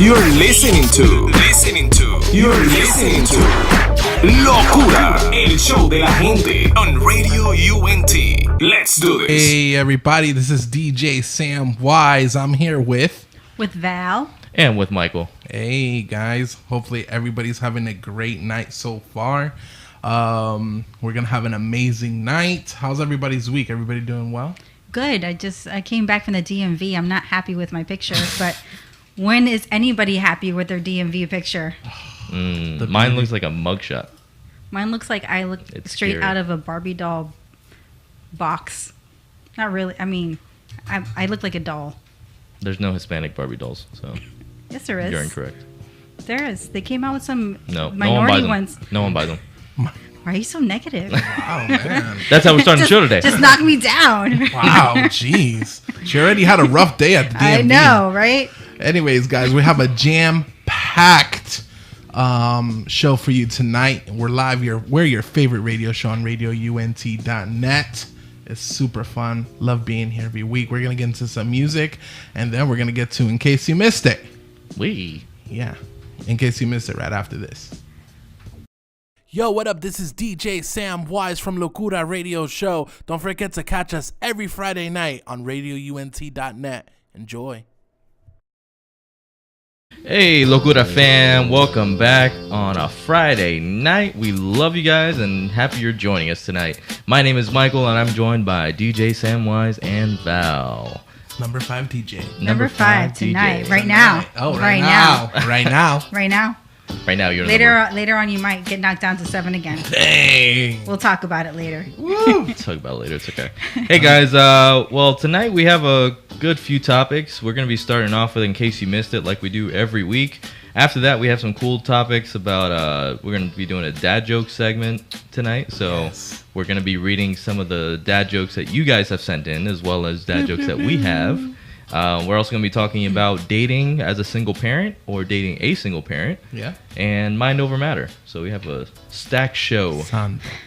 You're listening to Locura, el show de la gente on Radio UNT. Let's do this. Hey everybody, this is DJ Sam Wise. I'm here with Val and with Michael. Hey guys, hopefully everybody's having a great night so far. We're gonna have an amazing night. How's everybody's week? Everybody doing well? Good. I came back from the DMV. I'm not happy with my picture, but when is anybody happy with their DMV picture? Mine looks like a mugshot. Mine looks like I look straight out of a Barbie doll box. Not really. I mean, I look like a doll. There's no Hispanic Barbie dolls, so yes, there is. You're incorrect. There is. They came out with some minority ones. No one buys them. Why are you so negative? Oh man, that's how we're starting the show today. Just knock me down. Wow, jeez. She already had a rough day at the DMV. I know, right? Anyways, guys, we have a jam-packed show for you tonight. We're live. We're your favorite radio show on RadioUNT.net. It's super fun. Love being here every week. We're gonna get into some music, and then we're gonna get to In Case You Missed It. Yeah, In Case You Missed It right after this. Yo, what up? This is DJ Sam Wise from Locura Radio Show. Don't forget to catch us every Friday night on RadioUNT.net. Enjoy. Hey, Locura fam. Welcome back on a Friday night. We love you guys and happy you're joining us tonight. My name is Michael and I'm joined by DJ Sam Wise and Val. Number 5 DJ. Number 5 tonight. DJ. Right now. Oh, right now. Right now. Right now, you're later on. You might get knocked down to 7 again. Dang. We'll talk about it later. We'll talk about it later. It's okay. Hey guys. Well, tonight we have a good few topics. We're gonna be starting off with In Case You Missed It, like we do every week. After that, we have some cool topics about. We're gonna be doing a dad joke segment tonight. So We're gonna be reading some of the dad jokes that you guys have sent in, as well as dad jokes that we have. We're also going to be talking about dating as a single parent or dating a single parent. Yeah. And mind over matter. So we have a stacked show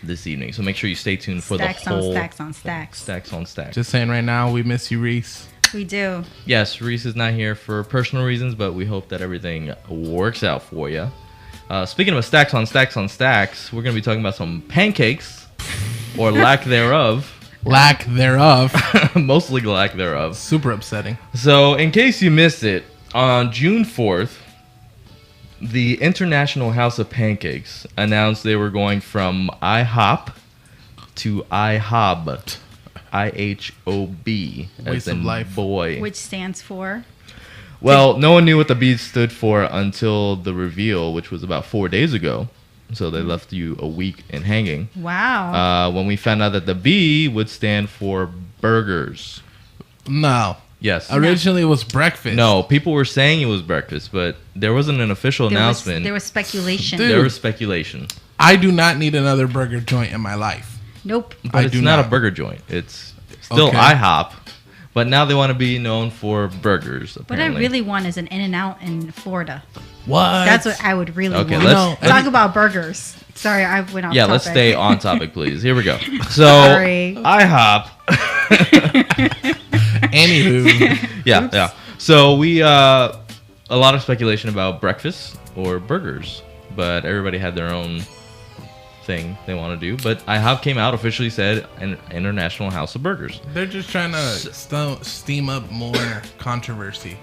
this evening. So make sure you stay tuned for stacks the whole... Stacks on stacks. Stacks on stacks. Just saying right now, we miss you, Reese. We do. Yes, Reese is not here for personal reasons, but we hope that everything works out for you. Speaking of stacks on stacks on stacks, we're going to be talking about some pancakes or lack thereof. Lack thereof. Mostly lack thereof. Super upsetting. So, in case you missed it, on June 4th, the International House of Pancakes announced they were going from IHOP to IHOB. IHOB. Waste of life. Boy. Which stands for? Well, no one knew what the B stood for until the reveal, which was about 4 days ago. So they left you a week in hanging. Wow. When we found out that the B would stand for burgers. No. Yes. Originally it was breakfast. No, people were saying it was breakfast, but there wasn't an official announcement. There was speculation. Dude. There was speculation. I do not need another burger joint in my life. Nope. But it's not a burger joint. It's still IHOP. But now they want to be known for burgers, apparently. What I really want is an In-N-Out in Florida. What? That's what I would really want. Let's talk about burgers. Sorry, I went off topic. Let's stay on topic, please. Here we go. So, Sorry. IHOP. Anywho. Yeah. So, a lot of speculation about breakfast or burgers. But everybody had their own thing they want to do. But IHOP came out, officially said an International House of Burgers. They're just trying to steam up more controversy.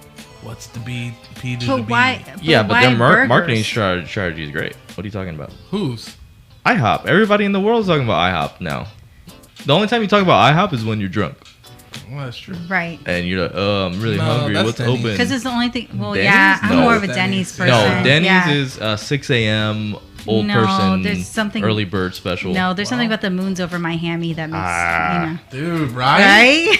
What's the B to the B? But their marketing strategy is great. What are you talking about? Whose? IHOP. Everybody in the world is talking about IHOP now. The only time you talk about IHOP is when you're drunk. Well, that's true. Right. And you're like, I'm really hungry. What's Denny's. open? Because it's the only thing. Well, Denny's? yeah, I'm No. more of a Denny's person. No, Denny's is 6 a.m. old person. There's something early bird special. No, there's something about the moons over my hammy that makes Dude, right?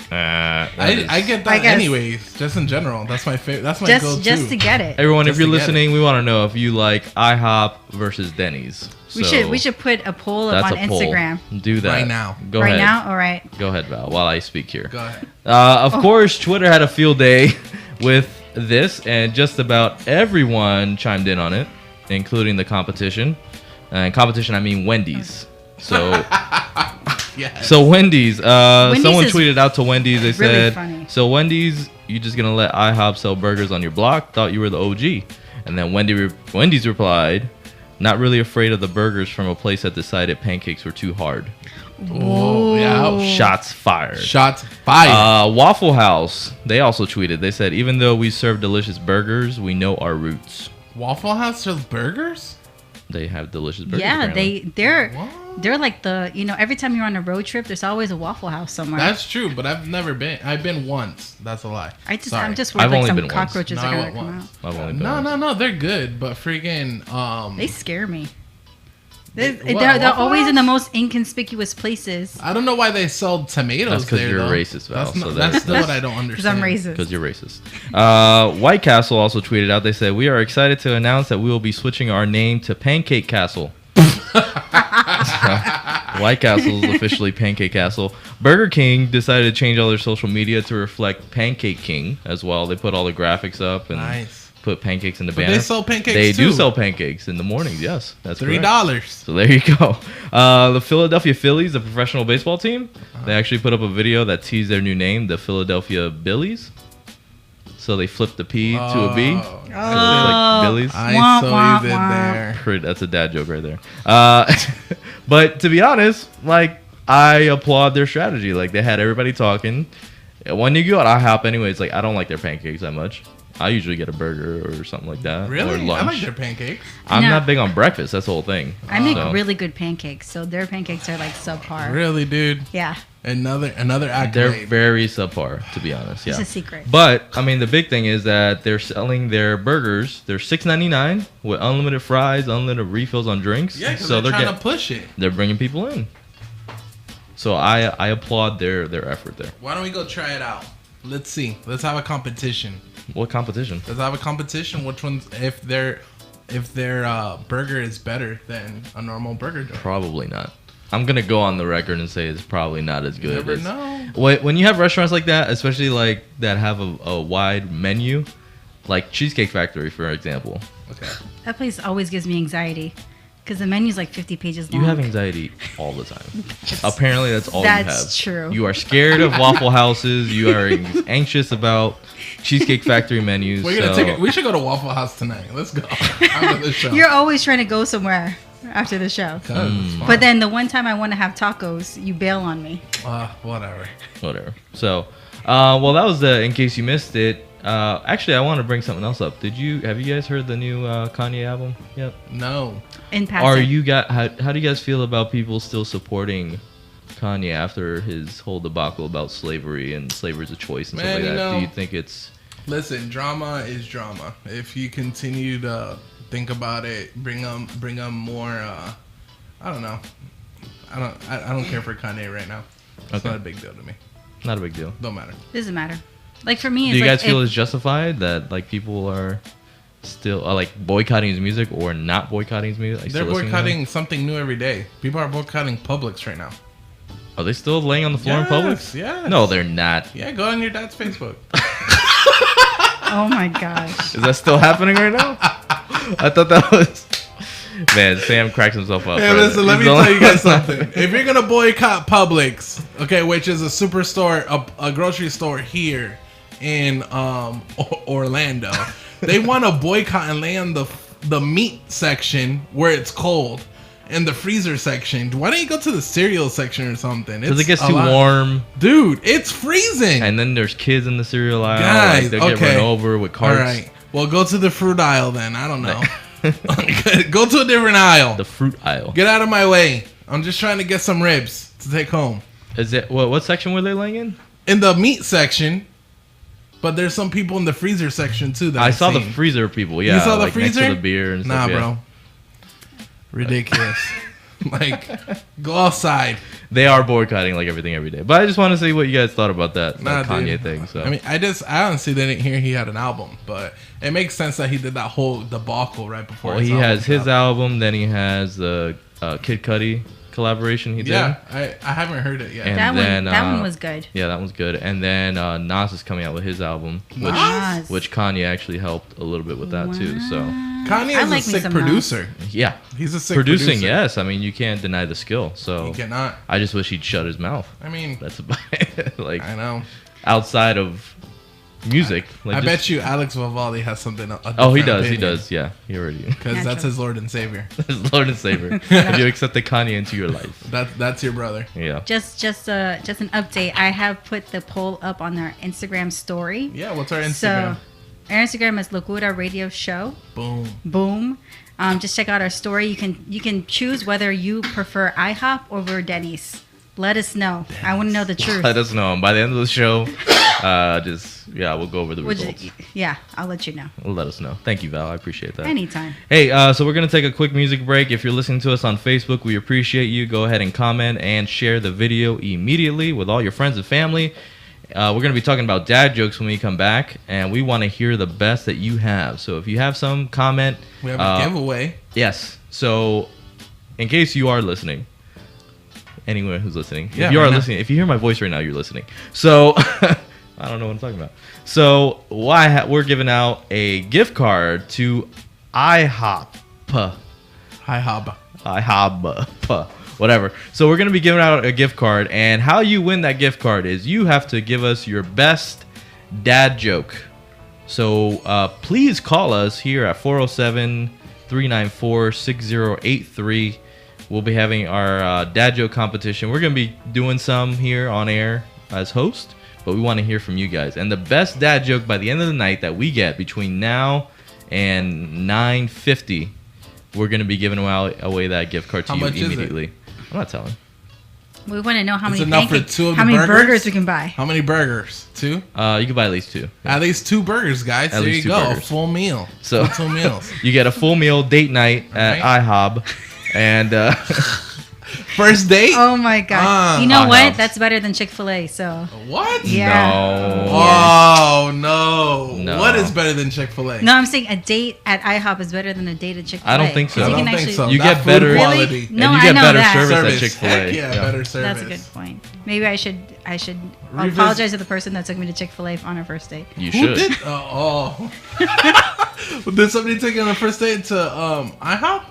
I get that anyways. Just in general, that's my favorite. That's my go-to. Just to get it. Everyone, if you're listening, we want to know if you like IHOP versus Denny's. We should put a poll up on Instagram. Do that right now. Go ahead. Right now, all right. Go ahead, Val. While I speak here. Go ahead. Of course, Twitter had a field day with this, and just about everyone chimed in on it, including the competition. And competition, I mean Wendy's. So, yes. So Wendy's. Wendy's someone is tweeted out to Wendy's. They really said, funny. so Wendy's You just gonna let IHOP sell burgers on your block? Thought you were the OG. And then Wendy's replied, not really afraid of the burgers from a place that decided pancakes were too hard. Oh, yeah. Shots fired. Shots fired. Waffle House, they also tweeted. They said, even though we serve delicious burgers, we know our roots. Waffle House sells burgers? They have delicious burgers. Yeah, apparently. they're like the, every time you're on a road trip, there's always a Waffle House somewhere. That's true, but I've never been. I've been once. That's a lie. I'm just worried I've like only some been once. cockroaches No, are I gonna went come once. out. I've only been No, they're good, but freaking They scare me. What, They're Waffle always in the House? most inconspicuous places. I don't know why they sell tomatoes. That's 'cause there, you're though. racist, Val, That's, so that's that's- what I don't Because understand. I'm racist. because you're racist. White Castle also tweeted out. They said, we are excited to announce that we will be switching our name to Pancake Castle. White Castle is officially Pancake Castle. Burger King decided to change all their social media to reflect Pancake King as well. They put all the graphics up and Nice. put pancakes in the But banner. they sell pancakes They do too. sell pancakes in the mornings. Yes, that's correct. $3. So there you go. The Philadelphia Phillies, the professional baseball team, they actually put up a video that teased their new name, the Philadelphia Billies. So they flipped the P to a B. So it's like Billies. I Wah, saw wah, you did wah. there. That's a dad joke right there. But to be honest, like, I applaud their strategy. Like, they had everybody talking. When you go at IHOP anyways, like, I don't like their pancakes that much. I usually get a burger or something like that. Or Really? lunch. I like their pancakes. I'm No. not big on breakfast. That's the whole thing. I make So, really good pancakes, so their pancakes are like subpar. Really, dude? Yeah, Another They're accolade. very subpar, to be honest. Yeah. it's a secret. But I mean, the big thing is that they're selling their burgers. They're $6.99 with unlimited fries, unlimited refills on drinks. Yeah, because so they're trying to push it. they're bringing people in. So I applaud their effort there. Why don't we go try it out? Let's see. Let's have a competition. What competition? Let's have a competition. Which ones, if their burger is better than a normal burger joint? Probably not. I'm gonna go on the record and say it's probably not as good. Never as, know. When you have restaurants like that, especially like that have a wide menu, like Cheesecake Factory, for example. Okay. That place always gives me anxiety because the menu's like 50 pages long. You have anxiety all the time. Apparently, that's all you have. That's true. You are scared of Waffle Houses. You are anxious about Cheesecake Factory menus. We're gonna so- take it. We should go to Waffle House tonight. Let's go. After the show. You're always trying to go somewhere after the show. 'Cause it's fun. But then the one time I want to have tacos, you bail on me. Whatever. Whatever. So, well, that was in case you missed it. Actually, I want to bring something else up. Have you guys heard the new Kanye album yet? No. In passing. Are you guys? How do you guys feel about people still supporting Kanye after his whole debacle about slavery and slavery's a choice and Man, stuff like you that? know- Do you think it's Listen, drama is drama. If you continue to think about it, bring them more. I don't know. I don't care for Kanye right now. It's Okay. not a big deal to me. not a big deal? Don't matter. Doesn't matter. Like for me, it's Do you like guys feel if- it's justified that like people are still like boycotting his music or not boycotting his music? Like, They're still listening to him? boycotting something new every day. People are boycotting Publix right now. Are they still laying on the floor in Publix? Yes. No, they're not. Yeah, go on your dad's Facebook. Oh my gosh. Is that still happening right now? I thought that was. Man, Sam cracks himself up. Hey, right listen, there. let me He's tell the you guys only- something. If you're gonna boycott Publix, okay, which is a superstore, a grocery store here in Orlando, they want to boycott and lay on the meat section where it's cold, and the freezer section. Why don't you go to the cereal section or something? Because it It's gets a too lot. warm, Dude. It's freezing. and then there's kids in the cereal aisle. Guys, like, they'll get okay. run over with All carts. right. Well, go to the fruit aisle then. I don't know. Go to a different aisle. The fruit aisle. Get out of my way. I'm just trying to get some ribs to take home. Is it what section were they laying in? In the meat section, but there's some people in the freezer section too. That I I've saw the seen. freezer people. Yeah, You saw the like next freezer? to the beer and Nah, stuff. yeah. bro. Ridiculous. Like, go outside. They are boycotting like everything every day. But I just want to see what you guys thought about that Nah, Kanye dude. thing. So I mean, I honestly didn't hear he had an album, but it makes sense that he did that whole debacle right before. well, his he album has his dropped. album, then he has the Kid Cudi collaboration he did. Yeah, I haven't heard it yet. And That then, one was good. Yeah, that one's good. And then Nas is coming out with his album, Nas? which Kanye actually helped a little bit with that too. So Kanye I is like a me sick some producer. yeah, He's a sick producing. producer. Yes, I mean you can't deny the skill. So He cannot. I just wish he'd shut his mouth. I mean, That's about it. Like I know. outside of music. Like I bet you Alex Vivaldi has something. Oh, he does. He does. Yeah, he already. Because that's his Lord and Savior. His Lord and Savior. If you accept the Kanye into your life, that's your brother. Yeah. Just an update. I have put the poll up on our Instagram story. Yeah. What's our Instagram? So, our Instagram is Locura Radio Show. Boom. Just check out our story. You can choose whether you prefer IHOP over Denny's. Let us know. I want to know the truth. Let us know. And by the end of the show, we'll go over the results. I'll let you know. Let us know. Thank you, Val. I appreciate that. Anytime. Hey, so we're going to take a quick music break. If you're listening to us on Facebook, we appreciate you. Go ahead and comment and share the video immediately with all your friends and family. We're going to be talking about dad jokes when we come back, and we want to hear the best that you have. So if you have some, comment. We have a giveaway. Yes. So in case you are listening, anyone who's listening, yeah, if you are listening, if you hear my voice right now, you're listening. So I don't know what I'm talking about. So we're giving out a gift card to IHOP. IHOB. Whatever. So we're going to be giving out a gift card, and how you win that gift card is you have to give us your best dad joke. So please call us here at 407-394-6083. We'll be having our dad joke competition. We're going to be doing some here on air as host, but we want to hear from you guys. And the best dad joke by the end of the night that we get between now and 9:50, we're going to be giving away that gift card to you immediately. I'm not telling. We want to know how It's many enough for two of how the many burgers? burgers we can buy. How many burgers? 2? You can buy at least 2. At least 2 burgers, guys. At There least you 2 go. burgers. A full meal. So 2 meals. You get a full meal date night at IHOB. And First date? Oh my god! You know IHOP. what? That's better than Chick-fil-A. So What? yeah. No. Oh, no. No. What is better than Chick-fil-A? No, I'm saying a date at IHOP is better than a date at Chick-fil-A. I don't think so. 'Cause I you don't can think so. You That get food better quality. Really? No, and you I get know better that. service Service. at Chick-fil-A. Heck yeah, better service. That's a good point. Maybe I should Revisit- apologize to the person that took me to Chick-fil-A on our first date. You Who should. did? Did somebody take you on a first date to IHOP?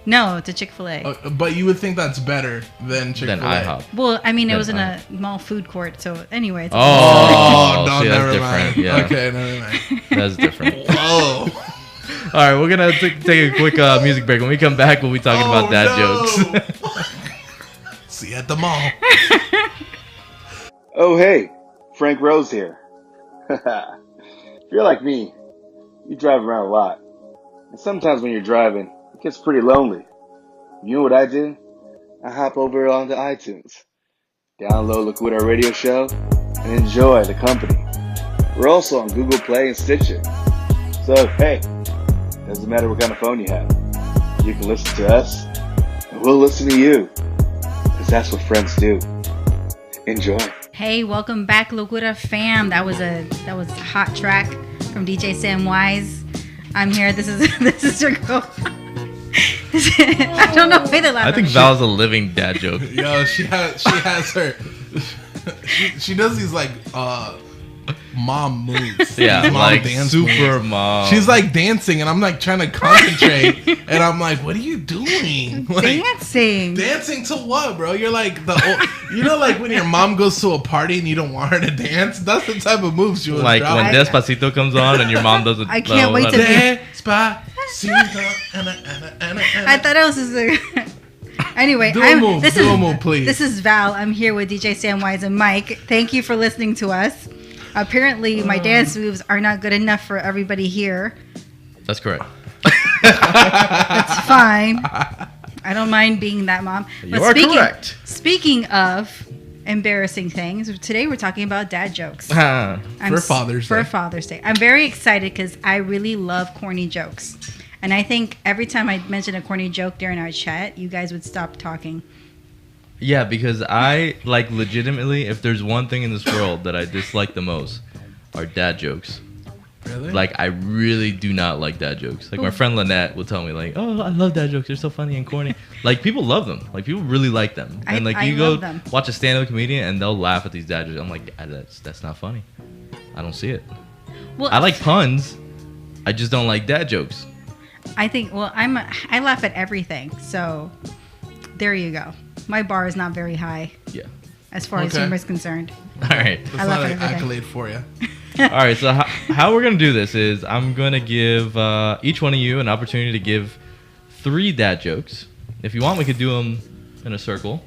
No, to Chick-fil-A. But you would think that's better than Chick-fil-A. Then IHOP. Well, I mean, it Then was in a mall food court, so anyway. It's Oh, no, see, that's never different. mind. Yeah. Okay, never mind. That's different. Whoa. All right, we're going to take a quick music break. When we come back, we'll be talking about dad jokes. See you at the mall. Oh, hey, Frank Rose here. If you're like me, you drive around a lot. And sometimes when you're driving, it gets pretty lonely. You know what I do? I hop over onto iTunes, download Locura Radio Show, and enjoy the company. We're also on Google Play and Stitcher. So, hey, doesn't matter what kind of phone you have. You can listen to us, and we'll listen to you. Because that's what friends do. Enjoy. Hey, welcome back, Locura fam. That was a hot track from DJ Sam Wise. I'm here. This is your girl. I don't know why they laugh. I think Val's a living dad joke. Yo, she has her. She does these like mom moves. Yeah, These mom like dance super moves. mom. She's like dancing, and I'm like trying to concentrate, and I'm like, "What are you doing?" Like, dancing. Dancing to what, bro? You're like like when your mom goes to a party and you don't want her to dance. That's the type of moves she would like drop. when Despacito comes on and your mom doesn't. I can't wait to be. Despacito. I thought it was anyway. Do a move, please. This is Val. I'm here with DJ Sam Wise and Mike. Thank you for listening to us. Apparently, my dance moves are not good enough for everybody here. That's correct. That's fine. I don't mind being that mom. You are correct. Speaking of embarrassing things, today we're talking about dad jokes. For Father's Day. For Father's Day. I'm very excited because I really love corny jokes. And I think every time I mention a corny joke during our chat, you guys would stop talking. Yeah, because I, like, legitimately, if there's one thing in this world that I dislike the most, are dad jokes. Really? Like, I really do not like dad jokes. Like, my friend Lynette will tell me, like, oh, I love dad jokes. They're so funny and corny. Like, people love them. Like, people really like them. And, like, you go watch a stand-up comedian, and they'll laugh at these dad jokes. I'm like, that's not funny. I don't see it. Well, I like puns. I just don't like dad jokes. I think, well, I laugh at everything. So, there you go. My bar is not very high. Yeah. as far as Okay. humor is concerned. All right. That's I not laugh an at everything. accolade for you. All right. So how we're gonna do this is I'm gonna give each one of you an opportunity to give 3 dad jokes. If you want, we could do them in a circle,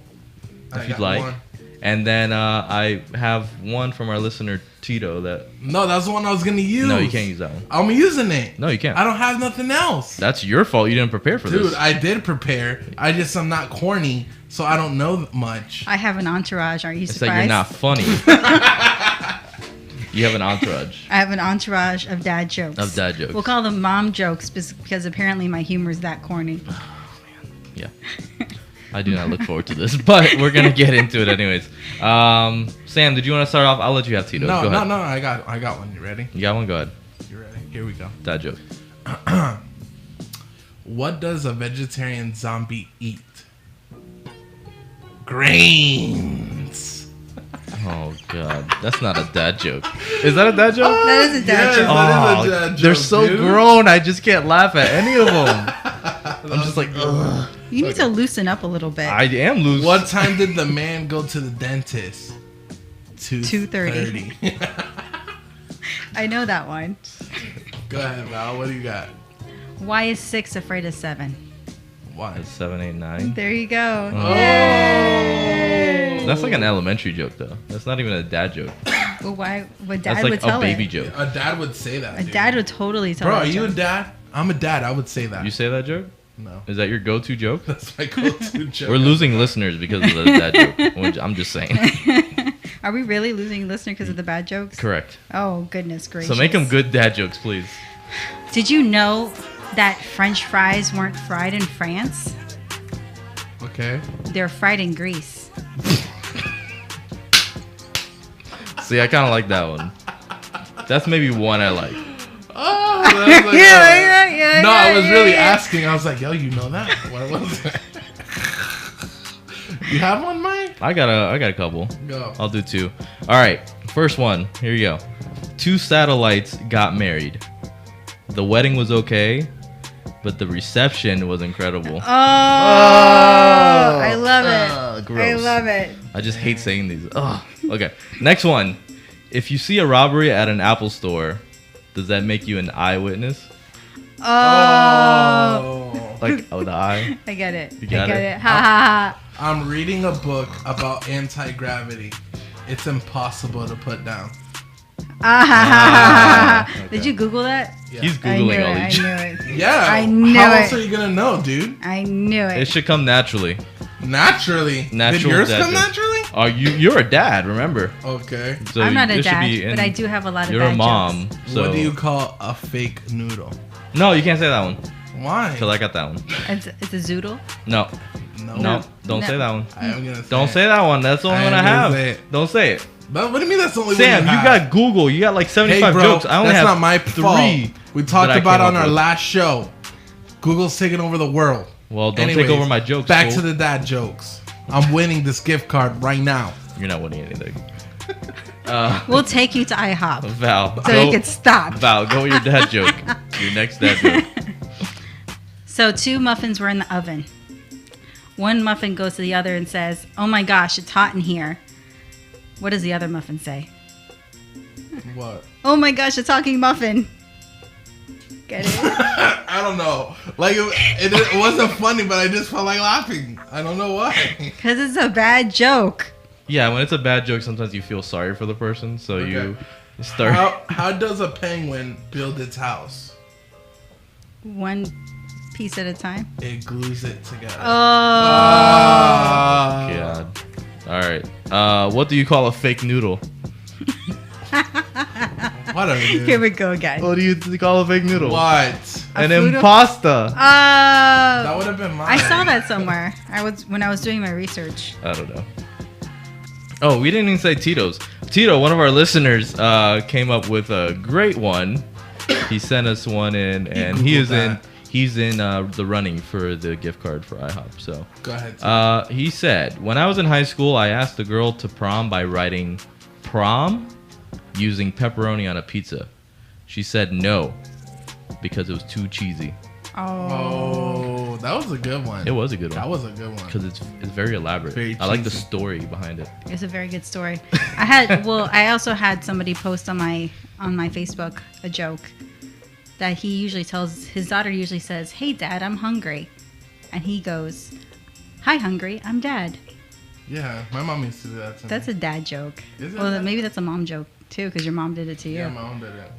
I if you'd got like. one. And then I have one from our listener Tito that. No, that's the one I was gonna use. No, you can't use that one. I'm using it. No, you can't. I don't have nothing else. That's your fault. You didn't prepare for Dude, this. I did prepare. I'm not corny, so I don't know much. I have an entourage. Are you It's surprised? that you're not funny. You have an entourage I have an entourage of dad jokes. of dad jokes. We'll call them mom jokes because apparently my humor is that corny. Yeah. I do not look forward to this, but we're gonna get into it anyways. Sam, did you want to start off? I'll let you have Tito's. Go ahead. No. I got one. You ready? You got one? Go ahead. You ready? Here we go. Dad joke. What does a vegetarian zombie eat? Grains. Oh god, that's not a dad joke. Is that a dad joke? That is a dad Yes, joke. that is a dad They're joke, so dude. grown. I just can't laugh at any of them. I'm just like, ugh. You need to loosen up a little bit. I am loose. What time did the man go to the dentist? 2:30. I know that one. Go ahead, Val. What do you got? Why is 6 afraid of 7? Why? That's 7, 8, 9. There you go. Oh. Yay. That's like an elementary joke though. That's not even a dad joke. Well, why? What dad That's would like tell a baby it. joke. A dad would say that. A dude. dad would totally tell Bro, that are you a joke. dad? I'm a dad. I would say that. You say that joke? No. Is that your go-to joke? That's my go-to joke. We're losing listeners because of the dad joke. I'm just saying. Are we really losing listener because of the bad jokes? Correct. Oh, goodness gracious. So make them good dad jokes, please. Did you know that French fries weren't fried in France? Okay. They're fried in Greece. See, I kind of like that one. That's maybe one I like. Oh, that was like, yeah. no, I was really asking. I was like, yo, you know that? What was it? You have one, Mike? I got a couple. Go. I'll do 2. All right. First one. Here you go. 2 satellites got married. The wedding was okay, but the reception was incredible. Oh, I love it. Gross. I love it. I just hate saying these. Ugh. Okay. Next one. If you see a robbery at an Apple store, does that make you an eyewitness? Oh. Like, oh, the eye? I get it. You got I get it? it. Ha ha I'm reading a book about anti-gravity. It's impossible to put down. ha. okay. Did you Google that? Yeah. He's I knew Googling all it. these. I knew it. Yeah. I knew How it. else are you going to know, dude? I knew It it. should come naturally. Naturally. Natural Did yours dad come joke. naturally? Oh, you're a dad, remember? Okay. So I'm not a it should dad, be in- but I do have a lot of You're bad a mom. jokes. So. What do you call a fake noodle? No, you can't say that one. Why? Because I got that one. It's a zoodle. No. No. No. Don't No. say that one. I am gonna say Don't it. say that one. That's the only I one I am gonna have. say it. Don't say it. But what do you mean that's the only Sam, one you got Google. You got like Hey, 75 bro, jokes. I only that's have not my 3. fault. We talked that I about came on up our with. last show. Google's taking over the world. Well, don't Anyways, take over my jokes. Back fool. to the dad jokes. I'm winning this gift card right now. You're not winning anything. We'll take you to IHOP Val, so you can stop. Val, go with your dad joke. Your next dad joke. So 2 muffins were in the oven. One muffin goes to the other and says, "Oh my gosh, it's hot in here." What does the other muffin say? What? "Oh my gosh, a talking muffin." Get it? I don't know. Like it wasn't funny, but I just felt like laughing. I don't know why. Because it's a bad joke. Yeah, when it's a bad joke, sometimes you feel sorry for the person, so you Okay. start. How does a penguin build its house? One piece at a time. It glues it together. Oh. God. All right. What do you call a fake noodle? Whatever, dude. Here we go again. What do you call a fake noodle? What? An food- impasta. That would have been mine. I saw that somewhere. When I was doing my research. I don't know. Oh, we didn't even say Tito's. Tito, one of our listeners, came up with a great one. He sent us one in, and he's in the running for the gift card for IHOP. So Go ahead. he said, when I was in high school, I asked a girl to prom by writing prom using pepperoni on a pizza. She said no because it was too cheesy. Oh. Oh. Oh, that was a good one. It was a good one. That was a good one. Because it's very elaborate. Very I like the cheesy. story behind it. It's a very good story. I also had somebody post on my Facebook a joke that he usually tells his daughter usually says, "Hey Dad, I'm hungry." And he goes, "Hi hungry, I'm Dad." Yeah, my mom used to do that to That's me. a dad joke. Is it Well, that? maybe that's a mom joke too because your mom did it to you. Yeah, my mom did it.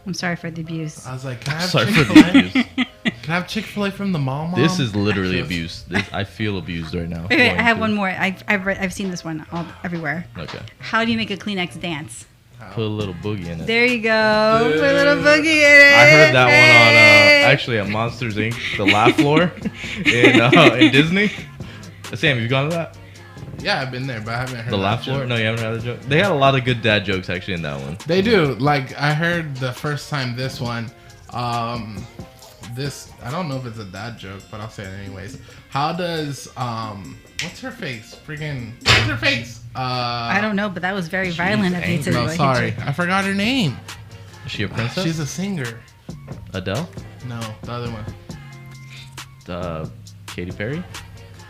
I'm sorry for the abuse. I was like, can I have Sorry for the Chick-fil-A? abuse. Can I have Chick-fil-A from the mom? This is literally Just- abuse. I feel abused right now. Wait, I going have through. one more. I've seen this one everywhere. Okay. How do you make a Kleenex dance? Put a little boogie in it. There you go. Put a little boogie in it. I heard that one on actually at Monsters Inc. The laugh floor in Disney. Sam, have you gone to that? Yeah, I've been there, but I haven't heard The that laugh floor? joke. No, you haven't heard the joke. They had a lot of good dad jokes actually in that one. They do. Like, I heard the first time this one, this, I don't know if it's a dad joke, but I'll say it anyways. How does, what's her face? What's her face? I don't know, but that was very violent of me to No, hit sorry. you. I forgot her name. Is she a princess? She's a singer. Adele? No, the other one. Katy Perry?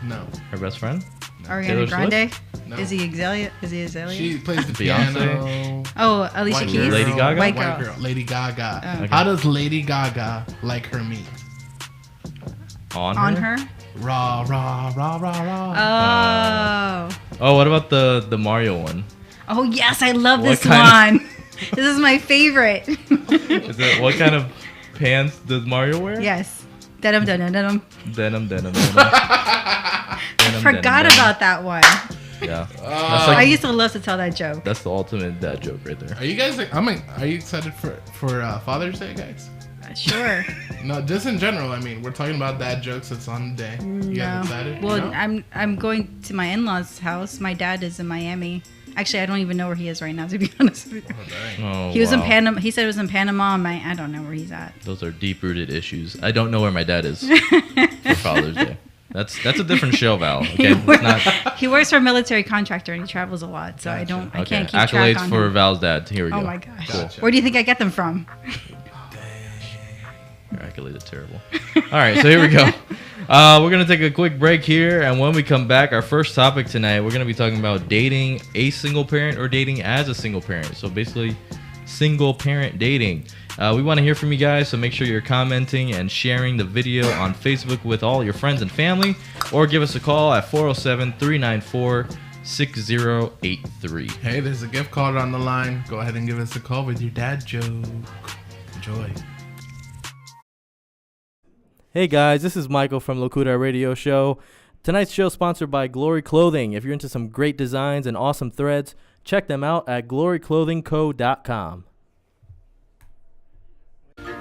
No. Her best friend? Ariana Taylor Grande? No. Is he Azalea? Is he Azalea? She plays the Beyonce? piano. Oh, Alicia White Keys. girl. Lady Gaga? White White girl. girl. Lady Gaga. Oh. Okay. How does Lady Gaga like her meat? On her? Raw, raw, raw, raw, raw. Oh. What about the Mario one? Oh, yes, I love What this kind one. This is my favorite. What kind of pants does Mario wear? Yes. Denim, denim, denim. Denim. Forgot about that one. Yeah. I used to love to tell that joke. That's the ultimate dad joke right there. Are you guys? Are you excited for Father's Day, guys? Sure. No, just in general. I mean, we're talking about dad jokes. It's on the day. You guys excited? Well, No? I'm going to my in-laws' house. My dad is in Miami. Actually, I don't even know where he is right now, to be honest with you. Oh, dang. Oh, He was in wow. Panama. He said it was in Panama. I don't know where he's at. Those are deep-rooted issues. I don't know where my dad is for Father's Day. That's a different show, Val. Okay, it's not. He works for a military contractor and he travels a lot, so I Gotcha. I can't keep Accolades track on for him. Val's dad. Here we go. Oh my gosh. Gotcha. Where do you think I get them from? Your accolades are terrible. All right, so here we go. We're going to take a quick break here, and when we come back, our first topic tonight, we're going to be talking about dating a single parent or dating as a single parent. So basically, single parent dating. We want to hear from you guys, so make sure you're commenting and sharing the video on Facebook with all your friends and family, or give us a call at 407-394-6083. Hey, there's a gift card on the line. Go ahead and give us a call with your dad joke. Enjoy. Hey guys, this is Michael from Locura Radio Show. Tonight's show is sponsored by Glory Clothing. If you're into some great designs and awesome threads, check them out at gloryclothingco.com.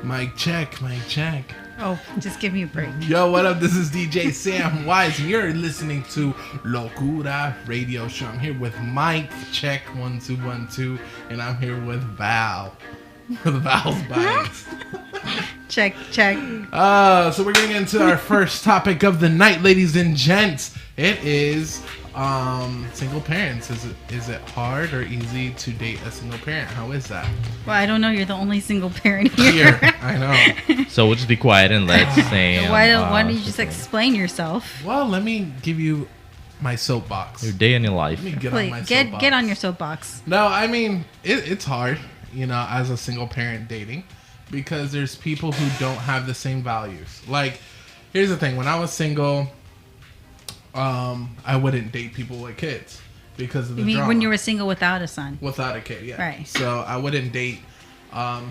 Mic check, mic check. Oh, just give me a break. Yo, what up? This is DJ Sam Wise, and you're listening to Locura Radio Show. I'm here with Mike Check 1212, and I'm here with Val. With Val's bites. Check, check. So we're getting into our first topic of the night, ladies and gents. It is single parents. Is it hard or easy to date a single parent? How is that? Well, I don't know. You're the only single parent here. Here, I know. So we'll just be quiet and let Sam. Why don't you just explain yourself? Well, let me give you my soapbox. Your day in your life. Let me get on my Please, soapbox. get on your soapbox. No, I mean it's hard, as a single parent dating, because there's people who don't have the same values. Like, here's the thing: when I was single, I wouldn't date people with kids because of the You mean drama. when you were single without a son? Without a kid, yeah. Right. So I wouldn't date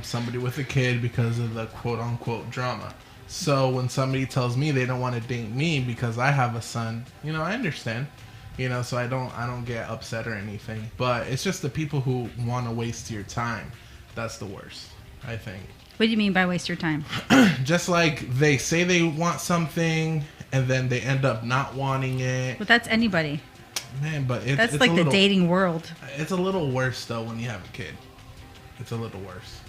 somebody with a kid because of the quote unquote drama. So when somebody tells me they don't want to date me because I have a son, I understand. So I don't get upset or anything. But it's just the people who want to waste your time. That's the worst, I think. What do you mean by waste your time? Just like they say they want something and then they end up not wanting it. But that's anybody. Man, but it's That's it's like a the little, dating world. It's a little worse though when you have a kid. It's a little worse.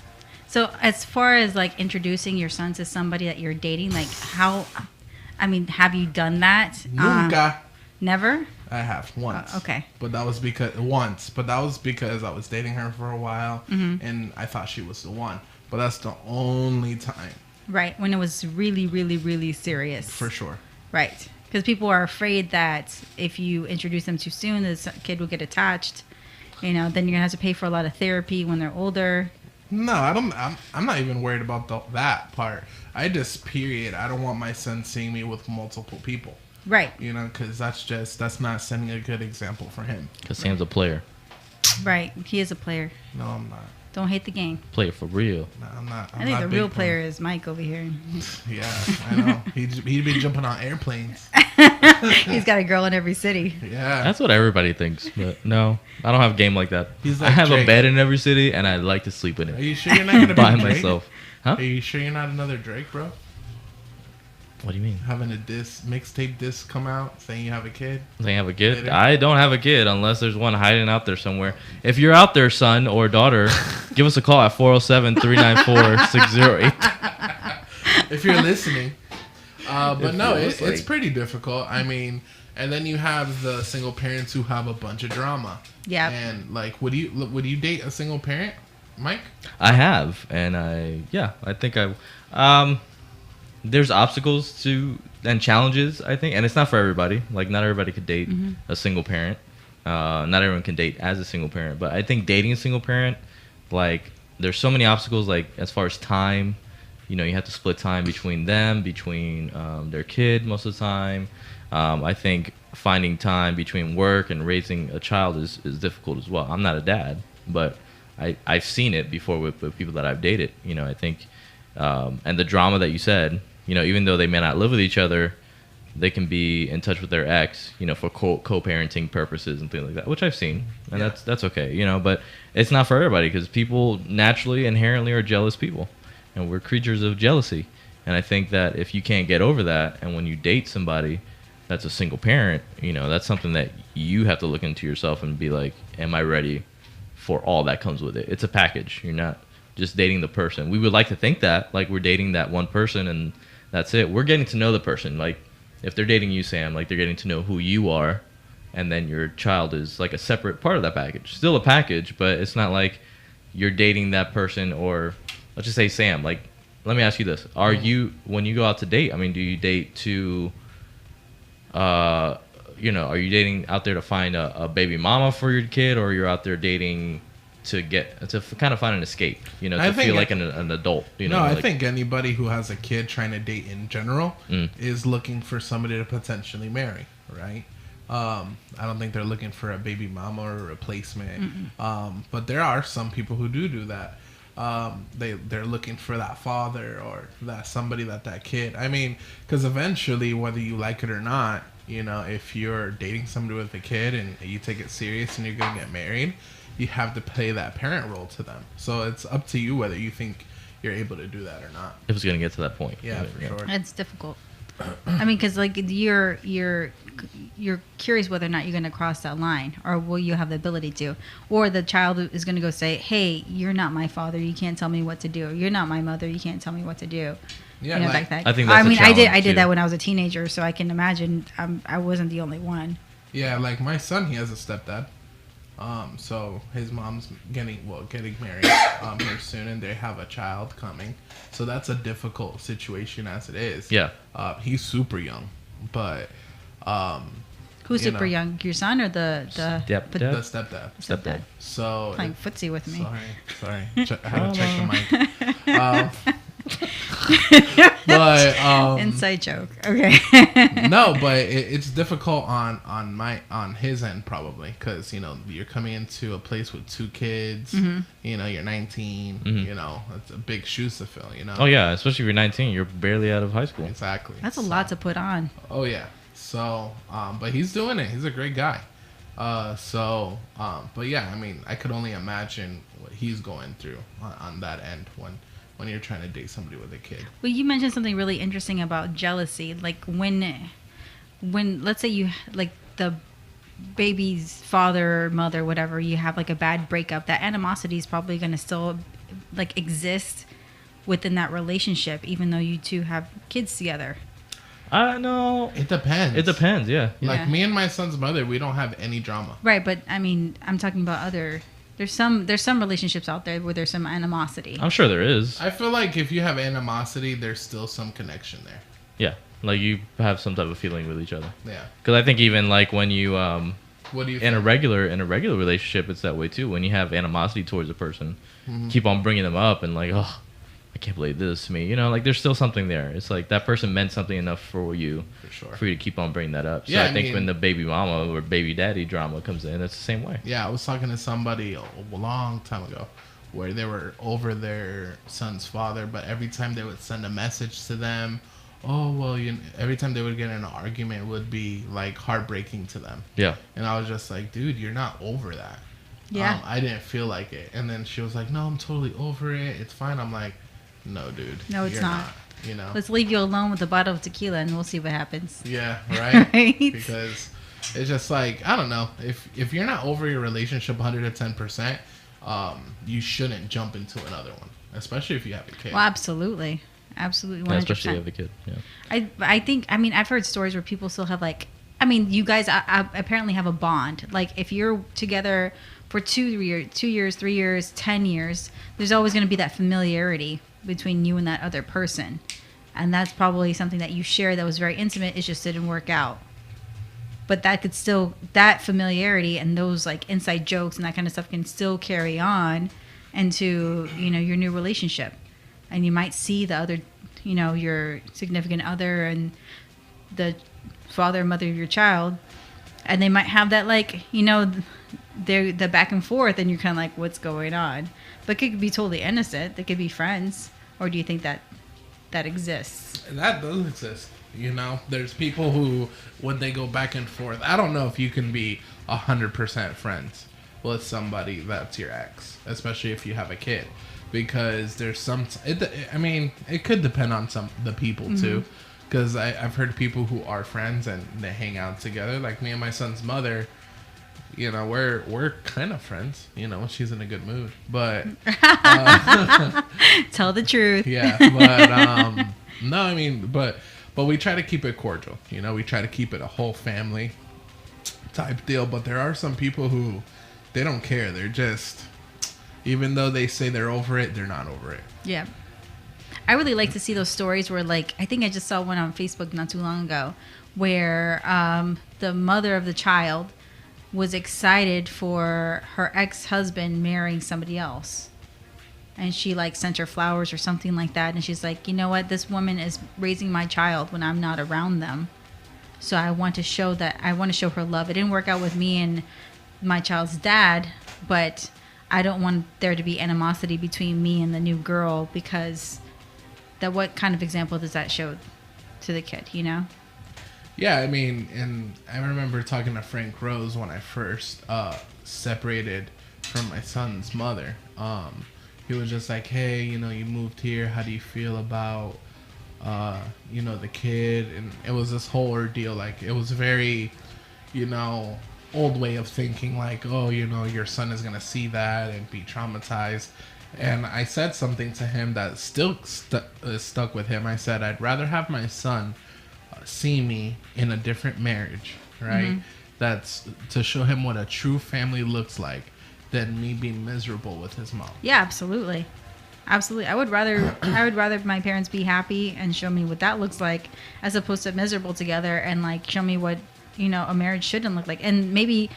So as far as like introducing your son to somebody that you're dating, like have you done that? Nunca. Never? I have once. Okay. But that was because I was dating her for a while and I thought she was the one. But that's the only time. Right, when it was really, really, really serious. For sure. Right, because people are afraid that if you introduce them too soon, the kid will get attached. Then you're gonna have to pay for a lot of therapy when they're older. No, I don't. I'm not even worried about that part. I just I don't want my son seeing me with multiple people. Right. Because that's not setting a good example for him. Because Sam's a player. Right, he is a player. No, I'm not. Don't hate the game. Player for real. No, I'm not. I think the real player is Mike over here. Yeah, I know. He'd be jumping on airplanes. He's got a girl in every city. Yeah. That's what everybody thinks. But no, I don't have a game like that. He's I like have Jake. a bed in every city, and I like to sleep in Are it you sure you're not gonna by be Drake? myself. Huh? Are you sure you're not another Drake, bro? What do you mean? Having a mixtape disc come out saying you have a kid? They have a kid? Later. I don't have a kid unless there's one hiding out there somewhere. If you're out there, son or daughter, give us a call at 407-394-608. If you're listening. But It no, feels it's like- pretty difficult. I mean, and then you have the single parents who have a bunch of drama. Yeah. And like, would you date a single parent, Mike? I have, and I think there's obstacles to and challenges, I think, and it's not for everybody. Like, not everybody could date a single parent. Not everyone can date as a single parent, but I think dating a single parent, like, there's so many obstacles, like, as far as time. You have to split time between their kid most of the time. I think finding time between work and raising a child is difficult as well. I'm not a dad, but I've seen it before with people that I've dated. I think, and the drama that you said, even though they may not live with each other, they can be in touch with their ex, for co-parenting purposes and things like that, which I've seen, and that's okay, but it's not for everybody because people naturally, inherently are jealous people, and we're creatures of jealousy. And I think that if you can't get over that, and when you date somebody that's a single parent, that's something that you have to look into yourself and be like, am I ready for all that comes with it? It's a package. You're not just dating the person. We would like to think that, like, we're dating that one person and that's it. We're getting to know the person. Like, if they're dating you, Sam, like, they're getting to know who you are, and then your child is like a separate part of that package. Still a package, but it's not like you're dating that person. Or let's just say Sam, like, let me ask you this. Are you, when you go out to date, I mean, do you date to, are you dating out there to find a baby mama for your kid, or you're out there dating to kind of find an escape, to feel like an adult? I think anybody who has a kid trying to date in general is looking for somebody to potentially marry, right? I don't think they're looking for a baby mama or a replacement. But there are some people who do that. They're looking for that father or that somebody that kid. I mean, because eventually, whether you like it or not, if you're dating somebody with a kid and you take it serious and you're gonna get married, you have to play that parent role to them. So it's up to you whether you think you're able to do that or not. If it's gonna get to that point. Yeah, for sure. It's difficult. I mean, because like you're curious whether or not you're going to cross that line, or will you have the ability to, or the child is going to go say, "Hey, you're not my father. You can't tell me what to do. You're not my mother. You can't tell me what to do." Yeah, like that. I think that's I mean, a challenge, I did too. that when I was a teenager, so I can imagine I wasn't the only one. Yeah, like my son, he has a stepdad. So his mom's getting married here soon, and they have a child coming. So that's a difficult situation as it is. Yeah. He's super young, but Who's you super know. young? Your son or the Stepdad? the stepdad. stepdad? So Playing footsie with me. Sorry. I had to check the mic. But Inside joke. Okay. no, but it's difficult on his end probably because you're coming into a place with 2 kids. You're 19. It's a big shoes to fill. Oh yeah, especially if you're 19, you're barely out of high school. Exactly. That's a lot to put on. Oh yeah. So, but he's doing it. He's a great guy. But yeah, I mean, I could only imagine what he's going through on that end when you're trying to date somebody with a kid. Well, you mentioned something really interesting about jealousy. Like when let's say you like the baby's father or mother, whatever, you have like a bad breakup, that animosity is probably going to still like exist within that relationship, even though you two have kids together. No. It depends. It depends, yeah. Like Yeah. me and my son's mother, we don't have any drama. Right, but I mean, I'm talking about other There's some relationships out there where there's some animosity. I'm sure there is. I feel like if you have animosity, there's still some connection there. Yeah, like you have some type of feeling with each other. Yeah. Because I think even like when you What do you in think? a regular relationship, it's that way too. When you have animosity towards a person, keep on bringing them up and like, oh, I can't believe this to me. You know, like there's still something there. It's like that person meant something enough for you, For you to keep on bringing that up. So Yeah, I think mean, when the baby mama or baby daddy drama comes in, it's the same way. Yeah, I was talking to somebody a long time ago where they were over their son's father, but every time they would send a message to them, oh, well, every time they would get in an argument, it would be like heartbreaking to them. Yeah. And I was just like, dude, you're not over that. Yeah. I didn't feel like it. And then she was like, no, I'm totally over it. It's fine. I'm like, no, dude. No, it's you're not. You know? Let's leave you alone with a bottle of tequila and we'll see what happens. Yeah, right? Right? Because it's just like, I don't know. If you're not over your relationship 110%, you shouldn't jump into another one, especially if you have a kid. Well, absolutely. Absolutely. 100%. Yeah, especially if you have a kid. Yeah. I think, I mean, I've heard stories where people still have like, I mean, you guys apparently have a bond. Like if you're together for 2 years, 3 years, 10 years, there's always going to be that familiarity between you and that other person. And that's probably something that you share that was very intimate. It just didn't work out. But that could still, that familiarity and those like inside jokes and that kind of stuff can still carry on into, you know, your new relationship. And you might see the other, you know, your significant other and the father and mother of your child, and they might have that, like, you know, the back and forth, and you're kind of like, what's going on? But it could be totally innocent. They could be friends. Or do you think that exists? That does exist. You know, there's people who, when they go back and forth, I don't know if you can be 100% friends with somebody that's your ex, especially if you have a kid, because there's I mean, it could depend on the people too, because I've heard people who are friends and they hang out together. Like me and my son's mother, you know, we're kind of friends. You know, she's in a good mood, but Tell the truth. yeah, but no, I mean, but we try to keep it cordial. You know, we try to keep it a whole family type deal. But there are some people who they don't care. They're just, even though they say they're over it, they're not over it. Yeah. I really like to see those stories where, like, I think I just saw one on Facebook not too long ago where the mother of the child was excited for her ex-husband marrying somebody else. And she, like, sent her flowers or something like that. And she's like, you know what? This woman is raising my child when I'm not around them. So I want to show her love. It didn't work out with me and my child's dad, but I don't want there to be animosity between me and the new girl, because what kind of example does that show to the kid, you know? Yeah, I mean, and I remember talking to Frank Rose when I first separated from my son's mother. He was just like, hey, you know, you moved here. How do you feel about, you know, the kid? And it was this whole ordeal. Like, it was very, you know, old way of thinking. Like, oh, you know, your son is going to see that and be traumatized. And I said something to him that still stuck with him. I said, I'd rather have my son see me in a different marriage, right? That's to show him what a true family looks like, than me being miserable with his mom. Yeah, absolutely. Absolutely. I would rather my parents be happy and show me what that looks like, as opposed to miserable together and, like, show me what, you know, a marriage shouldn't look like. And maybe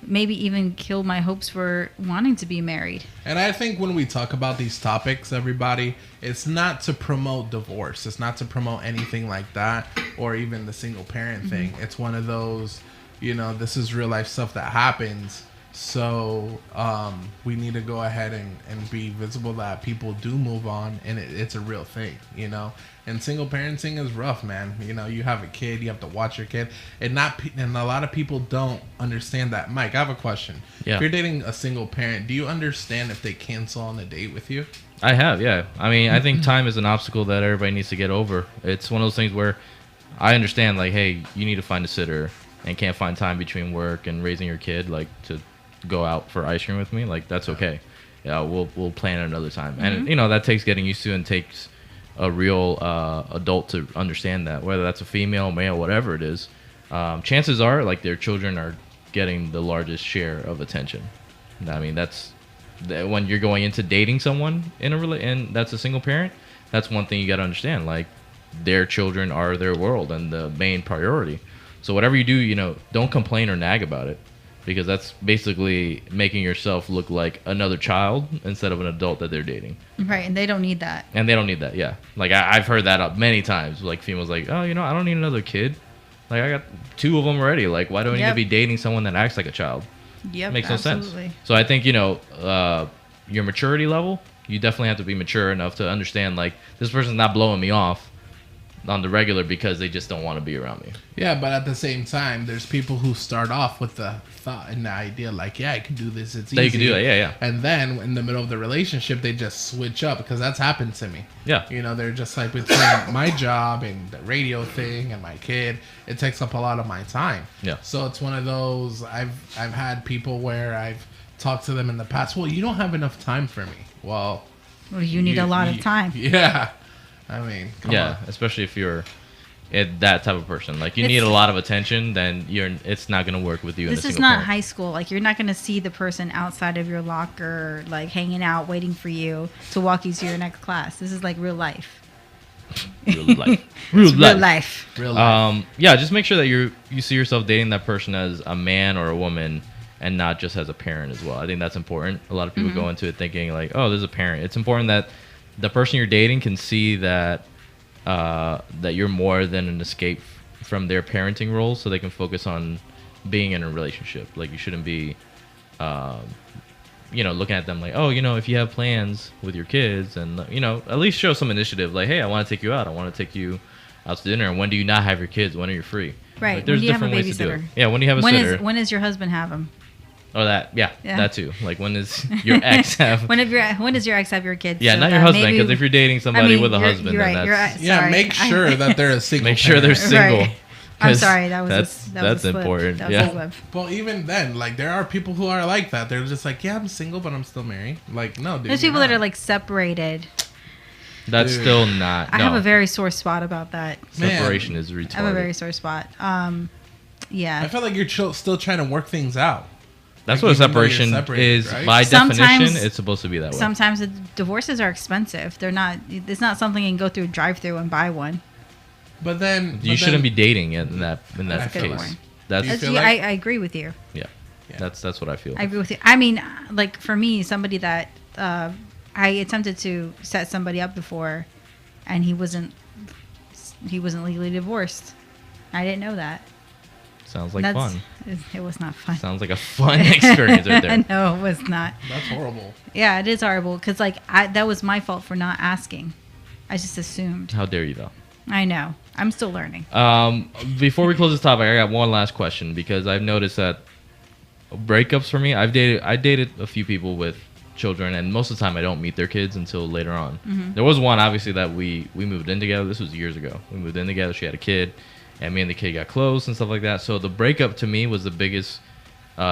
even kill my hopes for wanting to be married. And I think when we talk about these topics, everybody, it's not to promote divorce. It's not to promote anything like that, or even the single parent thing. It's one of those, you know, this is real life stuff that happens. So we need to go ahead and be visible that people do move on, and it's a real thing, you know. And single parenting is rough, man. You know, you have a kid, you have to watch your kid, and a lot of people don't understand that. Mike, I have a question. Yeah. If you're dating a single parent, do you understand if they cancel on a date with you? I have, yeah. I mean, I think time is an obstacle that everybody needs to get over. It's one of those things where I understand, like, hey, you need to find a sitter and can't find time between work and raising your kid, like, to go out for ice cream with me. Like, that's okay. Yeah, we'll plan it another time. And, you know, that takes getting used to, and takes a real adult to understand that, whether that's a female, male, whatever it is. Chances are, like, their children are getting the largest share of attention. I mean, that's when you're going into dating someone and that's a single parent, that's one thing you got to understand. Like, their children are their world and the main priority. So whatever you do, don't complain or nag about it, because that's basically making yourself look like another child instead of an adult that they're dating. Right, and they don't need that. And they don't need that, yeah. Like, I've heard that up many times. Like, females like, oh, I don't need another kid. Like, I got 2 of them already. Like, why do I need to be dating someone that acts like a child? Yep, Makes absolutely. no sense. So I think, your maturity level, you definitely have to be mature enough to understand, like, this person's not blowing me off on the regular because they just don't want to be around me. Yeah, but at the same time, there's people who start off with the thought and the idea like, yeah, I can do this. It's easy. They can do that, yeah. And then in the middle of the relationship, they just switch up, because that's happened to me. Yeah. They're just like, between my job and the radio thing and my kid, it takes up a lot of my time. Yeah. So it's one of those, I've had people where I've talked to them in the past, well, you don't have enough time for me. Well, you need a lot of time. Yeah. I mean, come on. Especially if you're that type of person. Like, you need a lot of attention, then it's not going to work with you. This is not high school. Like, you're not going to see the person outside of your locker, like, hanging out, waiting for you to walk you to your next class. This is like real life. Real life. Real life. Real life. Yeah, just make sure that you see yourself dating that person as a man or a woman and not just as a parent as well. I think that's important. A lot of people go into it thinking like, oh, there's a parent. It's important that the person you're dating can see that that you're more than an escape from their parenting role, so they can focus on being in a relationship. Like, you shouldn't be looking at them like, oh, if you have plans with your kids, and at least show some initiative, like, hey, I want to take you out, I want to take you out to dinner, and when do you not have your kids, when are you free? Right. Like, there's when do you different have a ways to do it. babysitter? Yeah, when do you have a sitter? When does your husband have them? Oh, that too. Like, when does your ex have? when does your ex have your kids? Yeah, so not your husband, because if you're dating somebody with a you're- husband, you're then right, that's sorry. Make sure that they're a single. make sure they're parent. single. Right. I'm 'cause sorry, that was that's a slip. important. That was Yeah. a slip. Well, even then, like, there are people who are like that. They're just like, yeah, I'm single, but I'm still married. Like, no, dude. There's you're people that not. are like separated. That's Dude. still not. I no. have a very sore spot about that. Separation is retarded. I have a very sore spot. Yeah. I feel like you're still trying to work things out. That's Like, what a even though you're separation separated, is right? by Sometimes- definition. It's supposed to be that way. Sometimes the divorces are expensive. They're not. It's not something you can go through a drive-through and buy one. But then You shouldn't be dating in that That's a good case. point. That's You feel Yeah, like- I agree with you. yeah. Yeah. That's what I feel. I agree with you. I mean, like for me, somebody that I attempted to set somebody up before, and he wasn't legally divorced. I didn't know that. Sounds like fun. It was not fun. Sounds like a fun experience right there. No, it was not. That's horrible. Yeah, it is horrible because that was my fault for not asking. I just assumed. How dare you, though? I know. I'm still learning. Before we close this topic, I got one last question, because I've noticed that breakups for me, I dated a few people with children, and most of the time I don't meet their kids until later on. Mm-hmm. There was one, obviously, that we moved in together. This was years ago. We moved in together. She had a kid, and me and the kid got close and stuff like that. So the breakup to me was the biggest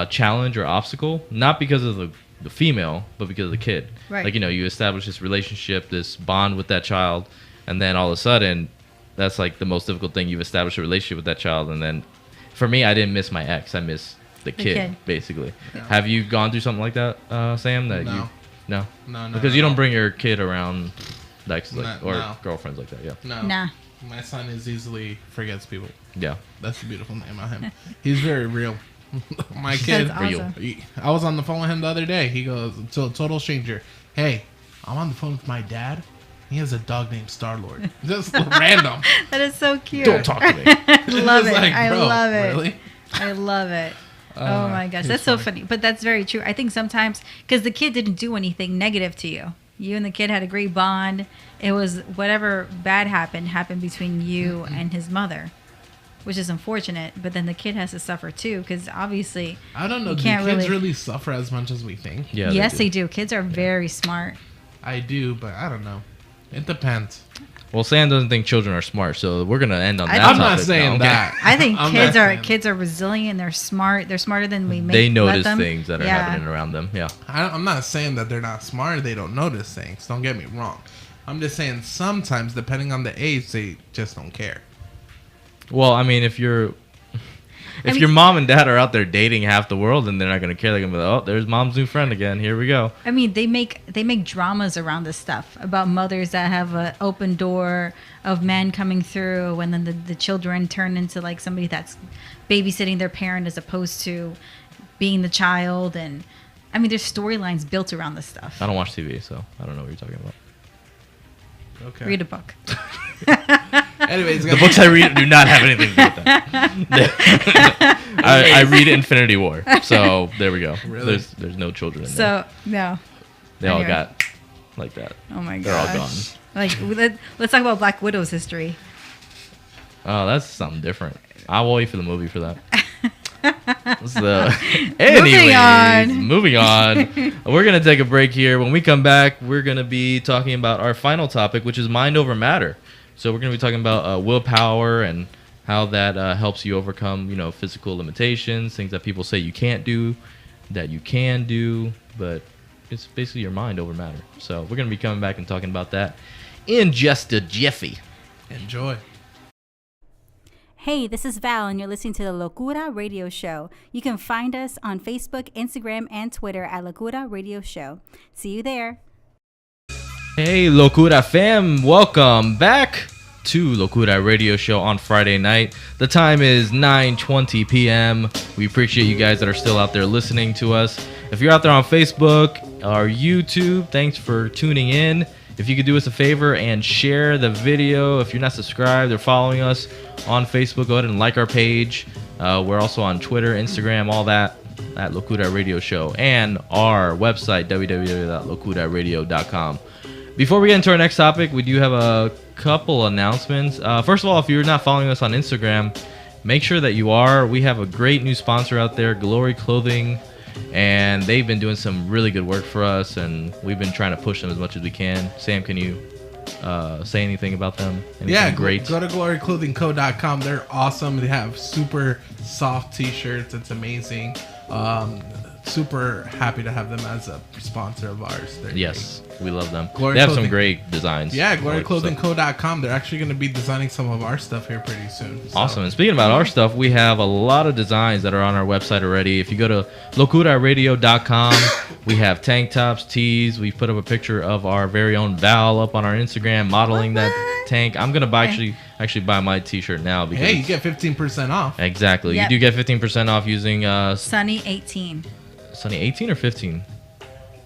challenge or obstacle, not because of the female, but because of the kid. Right. Like, you establish this relationship, this bond with that child, and then all of a sudden, that's like the most difficult thing. You've established a relationship with that child, and then for me, I didn't miss my ex. I missed the kid, basically. Yeah. Have you gone through something like that, Sam? No. No? No, Because you don't bring your kid around exes or No. girlfriends like that, yeah. No. Nah. My son is easily forgets people. Yeah. That's the beautiful name of him. He's very real. My kid. That's awesome. I was on the phone with him the other day. He goes to a total stranger. Hey, I'm on the phone with my dad. He has a dog named Star-Lord. Just random. That is so cute. Don't talk to me. I love It's it. like, I bro, love it. Really? I love it. Oh my gosh, he's that's so funny. But that's very true. I think sometimes because the kid didn't do anything negative to you. You and the kid had a great bond. It was whatever bad happened between you and his mother, which is unfortunate. But then the kid has to suffer too, because obviously I don't know. you Do can't kids really suffer as much as we think? Yeah. yes, they do. Kids are very smart. I do, but I don't know. It depends. Well, Sam doesn't think children are smart, so we're gonna end on that. I'm topic not now, saying okay? that. I think I'm kids not are saying- kids are resilient. They're smart. They're smarter than we make. They let notice them. things that are Yeah. happening around them. Yeah. I'm not saying that they're not smart. They don't notice things. Don't get me wrong. I'm just saying sometimes, depending on the age, they just don't care. Well, I mean, if you're If your mom and dad are out there dating half the world, then they're not gonna care. They're gonna be like, oh, there's mom's new friend again. Here we go. I mean, they make dramas around this stuff about mothers that have an open door of men coming through, and then the children turn into like somebody that's babysitting their parent as opposed to being the child. And I mean, there's storylines built around this stuff. I don't watch TV, so I don't know what you're talking about. Okay. Read a book. Anyways, The books I read do not have anything to do with that. I read Infinity War, so there we go. Really? There's no children in there. So no. They all anyway. got like that. Oh my god. They're all gone. Like let's talk about Black Widow's history. Oh, that's something different. I'll wait for the movie for that. So, anyways, moving on. We're going to take a break here. When we come back, we're going to be talking about our final topic, which is mind over matter. So we're going to be talking about willpower and how that helps you overcome, physical limitations, things that people say you can't do, that you can do, but it's basically your mind over matter. So we're going to be coming back and talking about that in just a jiffy. Enjoy. Hey, this is Val, and you're listening to the Locura Radio Show. You can find us on Facebook, Instagram, and Twitter at Locura Radio Show. See you there. Hey, Locura fam, welcome back to Locura Radio Show on Friday night. The time is 9:20 p.m. We appreciate you guys that are still out there listening to us. If you're out there on Facebook or YouTube, thanks for tuning in. If you could do us a favor and share the video. If you're not subscribed or following us on Facebook, go ahead and like our page. We're also on Twitter, Instagram, all that at Locura Radio Show, and our website, www.locuraradio.com. Before we get into our next topic, we do have a couple announcements. First of all, if you're not following us on Instagram, make sure that you are. We have a great new sponsor out there, Glory Clothing, and they've been doing some really good work for us, and we've been trying to push them as much as we can. Sam, can you say anything about them? Anything great? Go to gloryclothingco.com. They're awesome. They have super soft t-shirts. It's amazing. Super happy to have them as a sponsor of ours. Yes, we love them. Glory they have Clothing. some great designs. Yeah, gloryclothingco.com. They're actually going to be designing some of our stuff here pretty soon. So. Awesome. And speaking about our stuff, we have a lot of designs that are on our website already. If you go to locuraradio.com, we have tank tops, tees. We put up a picture of our very own Val up on our Instagram modeling that tank. I'm going to actually buy my t-shirt now. Because hey, you get 15% off. Exactly. Yep. You do get 15% off using Sunny 18. Sunny 18 or 15?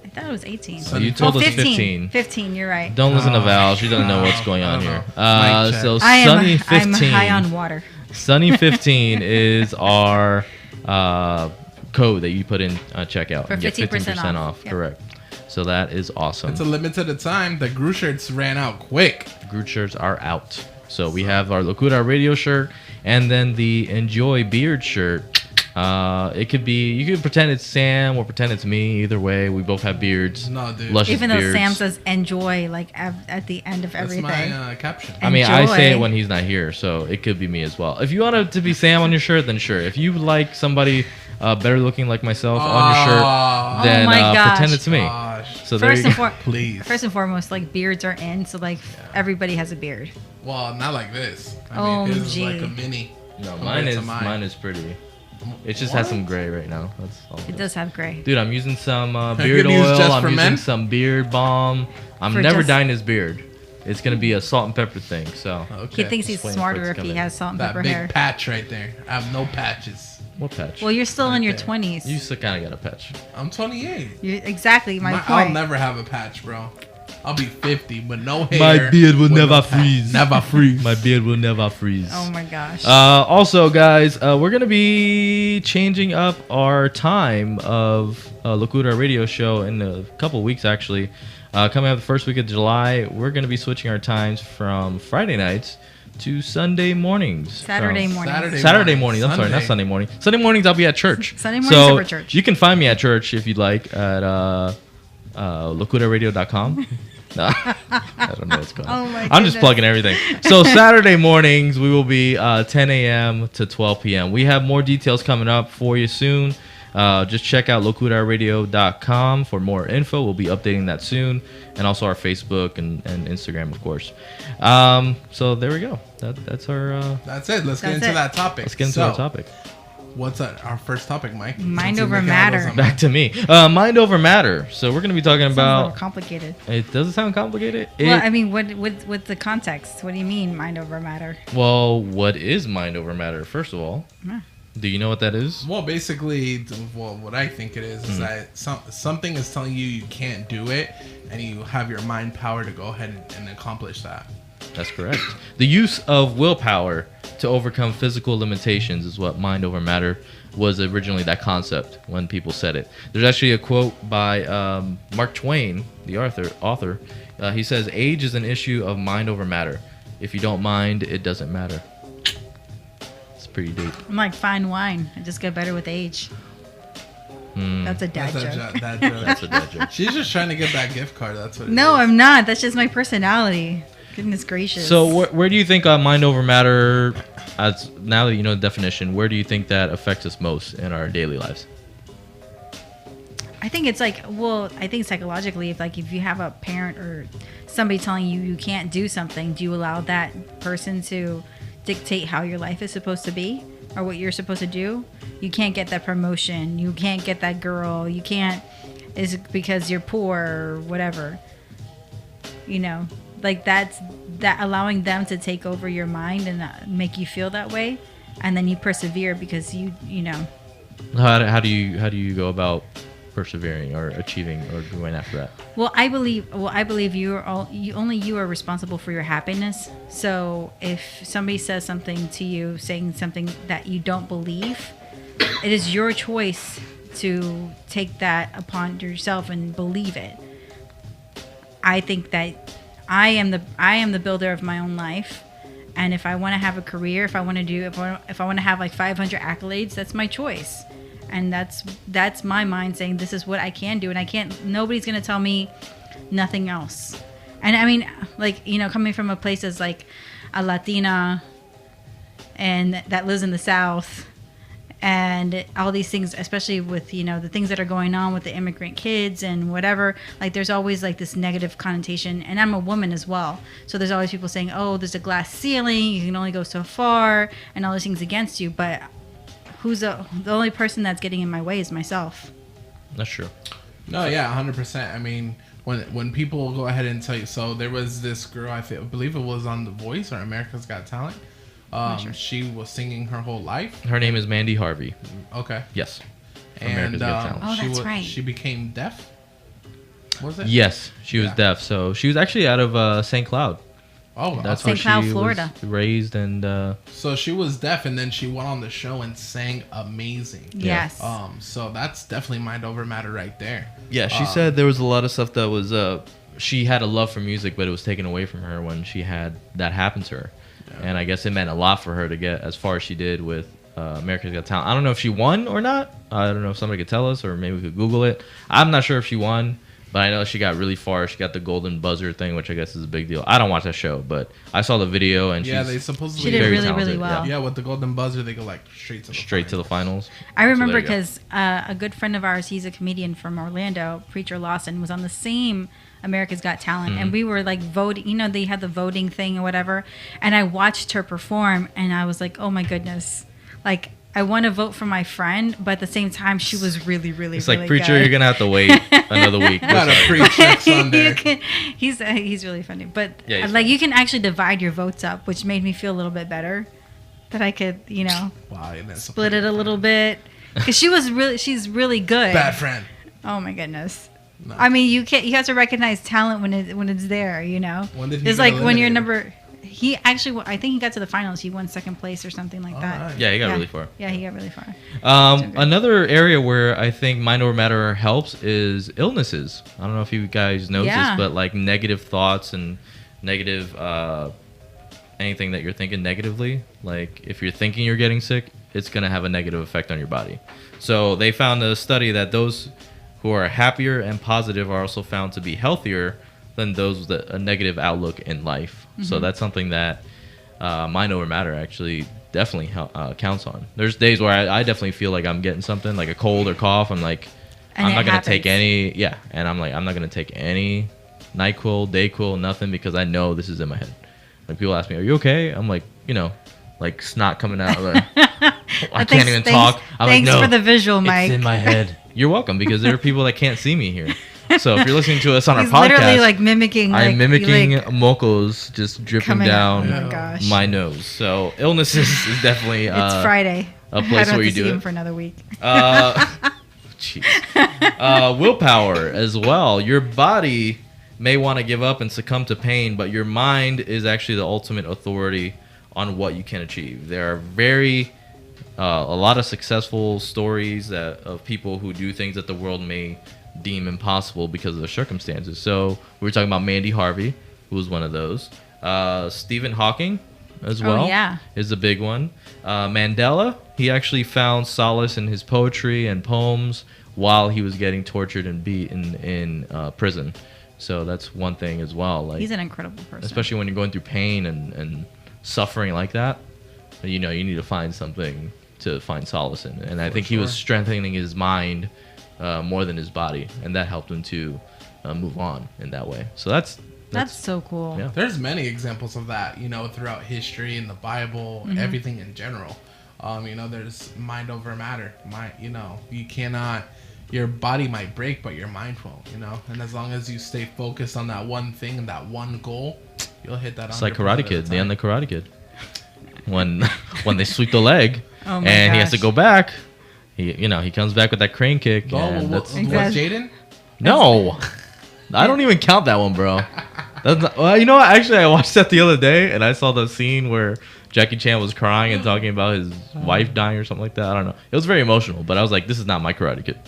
I thought it was 18. You told us 15. 15, you're right. Don't listen to Val. She doesn't know what's going on here. So I'm Sunny 15. high on water. Sunny 15 is our code that you put in checkout For and get 15% off. Yep. Correct. So that is awesome. It's a limited time. The Gru shirts ran out quick. Groot shirts are out. So we have our Locura Radio shirt and then the Enjoy Beard shirt. It could be, you could pretend it's Sam or pretend it's me. Either way, we both have beards. No, dude. Luscious Even though beards. Sam says enjoy like at the end of That's everything. my caption. I mean, I say it Enjoy. when he's not here, so it could be me as well. If you want it to be Sam on your shirt, then sure. If you like somebody better looking like myself on your shirt, then Oh my gosh. pretend it's me. Gosh. So there you go. Please. First and foremost, like beards are in, so like everybody has a beard. Well, not like this. Oh, his is gee. like a mini. No, compared to mine is pretty. It just has some gray right now. That's all. It does have gray. Dude, I'm using some Good beard news oil. just I'm for using men? some beard balm. I'm For never just- dyeing his beard. It's gonna be a salt and pepper thing. So Okay. He thinks he's Just waiting for it smarter to if come he in. has salt and that pepper big hair. patch right there. I have no patches. what patch? Well, you're still in your Okay. 20s. You still kind of got a patch. I'm 28. Exactly my I'll point. never have a patch, bro. I'll be 50, but no hair. My beard will with never no patch. freeze. Never freeze. My beard will never freeze. Oh my gosh. Also, guys, we're going to be changing up our time of Locura Radio Show in a couple weeks, actually. Coming up the first week of July, we're going to be switching our times from Friday nights to Sunday mornings. Saturday morning. Saturday mornings. I'm sorry, not Sunday morning. Sunday mornings, I'll be at church. Sunday mornings so are for church. You can find me at church if you'd like at locuraradio.com. No, I don't know what's going on. Oh my I'm just goodness. plugging everything. So Saturday mornings, we will be 10 a.m. to 12 p.m. We have more details coming up for you soon. Just check out locuraradio.com for more info. We'll be updating that soon. And also our Facebook and Instagram, of course. So there we go. That's our... That's it. Let's get That's into it. that topic. let's get into our topic. What's our first topic, Mike? Mind Since over you're making all those matter. up. Back to me. Mind over matter. So we're going to be talking Sounds a little about. complicated. It doesn't sound complicated. Well, I mean, what's the context? What do you mean, mind over matter? Well, what is mind over matter? First of all, Yeah. do you know what that is? Well, basically, what I think it is that something is telling you can't do it, and you have your mind power to go ahead and accomplish that. That's correct. The use of willpower to overcome physical limitations is what mind over matter was originally, that concept when people said it. There's actually a quote by Mark Twain, the author. He says, "Age is an issue of mind over matter. If you don't mind, it doesn't matter." It's pretty deep. I'm like fine wine. I just get better with age. That's a dad joke. That's a dead joke. She's just trying to get that gift card. That's what. No, it is. I'm not. That's just my personality. Goodness gracious. So where do you think mind over matter, as now that you know the definition, where do you think that affects us most in our daily lives? I think it's like, well, I think psychologically, if you have a parent or somebody telling you can't do something, do you allow that person to dictate how your life is supposed to be or what you're supposed to do? You can't get that promotion. You can't get that girl. You can't, is it because you're poor or whatever? You know, like that allowing them to take over your mind and make you feel that way. And then you persevere because you know. How do you go about persevering or achieving or going after that? Well, I believe you are responsible for your happiness. So if somebody says something to you, saying something that you don't believe, it is your choice to take that upon yourself and believe it. I think that I am the builder of my own life, and if I want to have a career, if I want to have like 500 accolades, that's my choice. And that's my mind saying this is what I can do, and nobody's gonna tell me nothing else. And I mean, like, you know, coming from a place as like a Latina and that lives in the South, and all these things, especially with, you know, the things that are going on with the immigrant kids and whatever, like there's always like this negative connotation. And I'm a woman as well, so there's always people saying, oh, there's a glass ceiling, you can only go so far, and all these things against you. But the only person that's getting in my way is myself. That's true. No, yeah, 100%. I mean, when people go ahead and tell you, so there was this girl, I believe it was on The Voice or America's Got Talent. Sure. She was singing her whole life. Her name is Mandy Harvey. Okay. Yes. And America's Got Talent. Oh, that's right. She became deaf. Was it? Yes, she was deaf. So she was actually out of St. Cloud. Oh, That's St. where Cloud, she Florida. was raised, and so she was deaf, and then she went on the show and sang amazing. Yes. So that's definitely mind over matter right there. yeah, she said there was a lot of stuff that was she had a love for music, but it was taken away from her when she had that happen to her. Yeah. And I guess it meant a lot for her to get as far as she did with America's Got Talent. I don't know if she won or not. I don't know if somebody could tell us, or maybe we could Google it. I'm not sure if she won. But I know she got really far. She got the golden buzzer thing, which I guess is a big deal. I don't watch that show, but I saw the video, and they supposedly she did very really, talented. really well. Yeah, with the golden buzzer, they go like straight to the finals. I remember there you go. because a good friend of ours, he's a comedian from Orlando, Preacher Lawson, was on the same America's Got Talent, and we were like voting. You know, they had the voting thing or whatever, and I watched her perform, and I was like, oh my goodness, like, I want to vote for my friend, but at the same time, she was really, really, It's really like, Preacher, good. you're gonna have to wait another week. Gotta preach next Sunday. He's really funny, but Yeah, he's like funny. you can actually divide your votes up, which made me feel a little bit better. That I could, you know, split it a little bit, because she's really good. Bad friend. Oh my goodness. No. I mean, you have to recognize talent when it's there, you know. When did he it's get like when you're eliminated? he actually, I think he got to the finals. He won second place or something like that. Alright. Yeah, he got really far. Yeah, he got really far. Another area where I think mind over matter helps is illnesses. I don't know if you guys know Yeah. this, but like negative thoughts and negative anything that you're thinking negatively. Like if you're thinking you're getting sick, it's gonna have a negative effect on your body. So they found a study that those who are happier and positive are also found to be healthier than those with a negative outlook in life. So that's something that mind over matter actually definitely counts on. There's days where I definitely feel like I'm getting something, like a cold or cough. I'm like, And I'm it not going to happens. take any, and I'm like, I'm not going to take any NyQuil, DayQuil, nothing, because I know this is in my head. Like people ask me, are you okay? I'm like, you know, like snot coming out. I can't even talk. I'm thanks like, no, for the visual, Mike. it's in my head. You're welcome, because there are people that can't see me here. So if you're listening to us on He's our podcast, literally like mimicking. I'm mimicking like, mocos just dripping coming out. down Oh my gosh. my nose. So illnesses is definitely It's Friday. a place I don't where have you to see do him it. for another week. Jeez. Willpower as well. Your body may want to give up and succumb to pain, but your mind is actually the ultimate authority on what you can achieve. There are a lot of successful stories of people who do things that the world may deem impossible because of their circumstances. So we were talking about Mandy Harvey, who was one of those. Stephen Hawking as well is a big one. Mandela, he actually found solace in his poetry and poems while he was getting tortured and beaten in prison. So that's one thing as well. Like, he's an incredible person. Especially when you're going through pain and suffering like that. You need to find something to find solace in. And I think he was strengthening his mind more than his body. And that helped him to move on in that way. So that's so cool. Yeah. There's many examples of that, throughout history and the Bible, everything in general. There's mind over matter. You cannot. Your body might break, but your mind won't. And as long as you stay focused on that one thing and that one goal, you'll hit that. It's like Karate Kid. The end of Karate Kid. When they sweep the leg and he has to go back, he comes back with that crane kick. And What's Jaden? No, I don't even count that one, bro. That's not, well, you know what? Actually, I watched that the other day, and I saw the scene where Jackie Chan was crying and talking about his wife dying or something like that. I don't know. It was very emotional, but I was like, this is not my Karate Kid.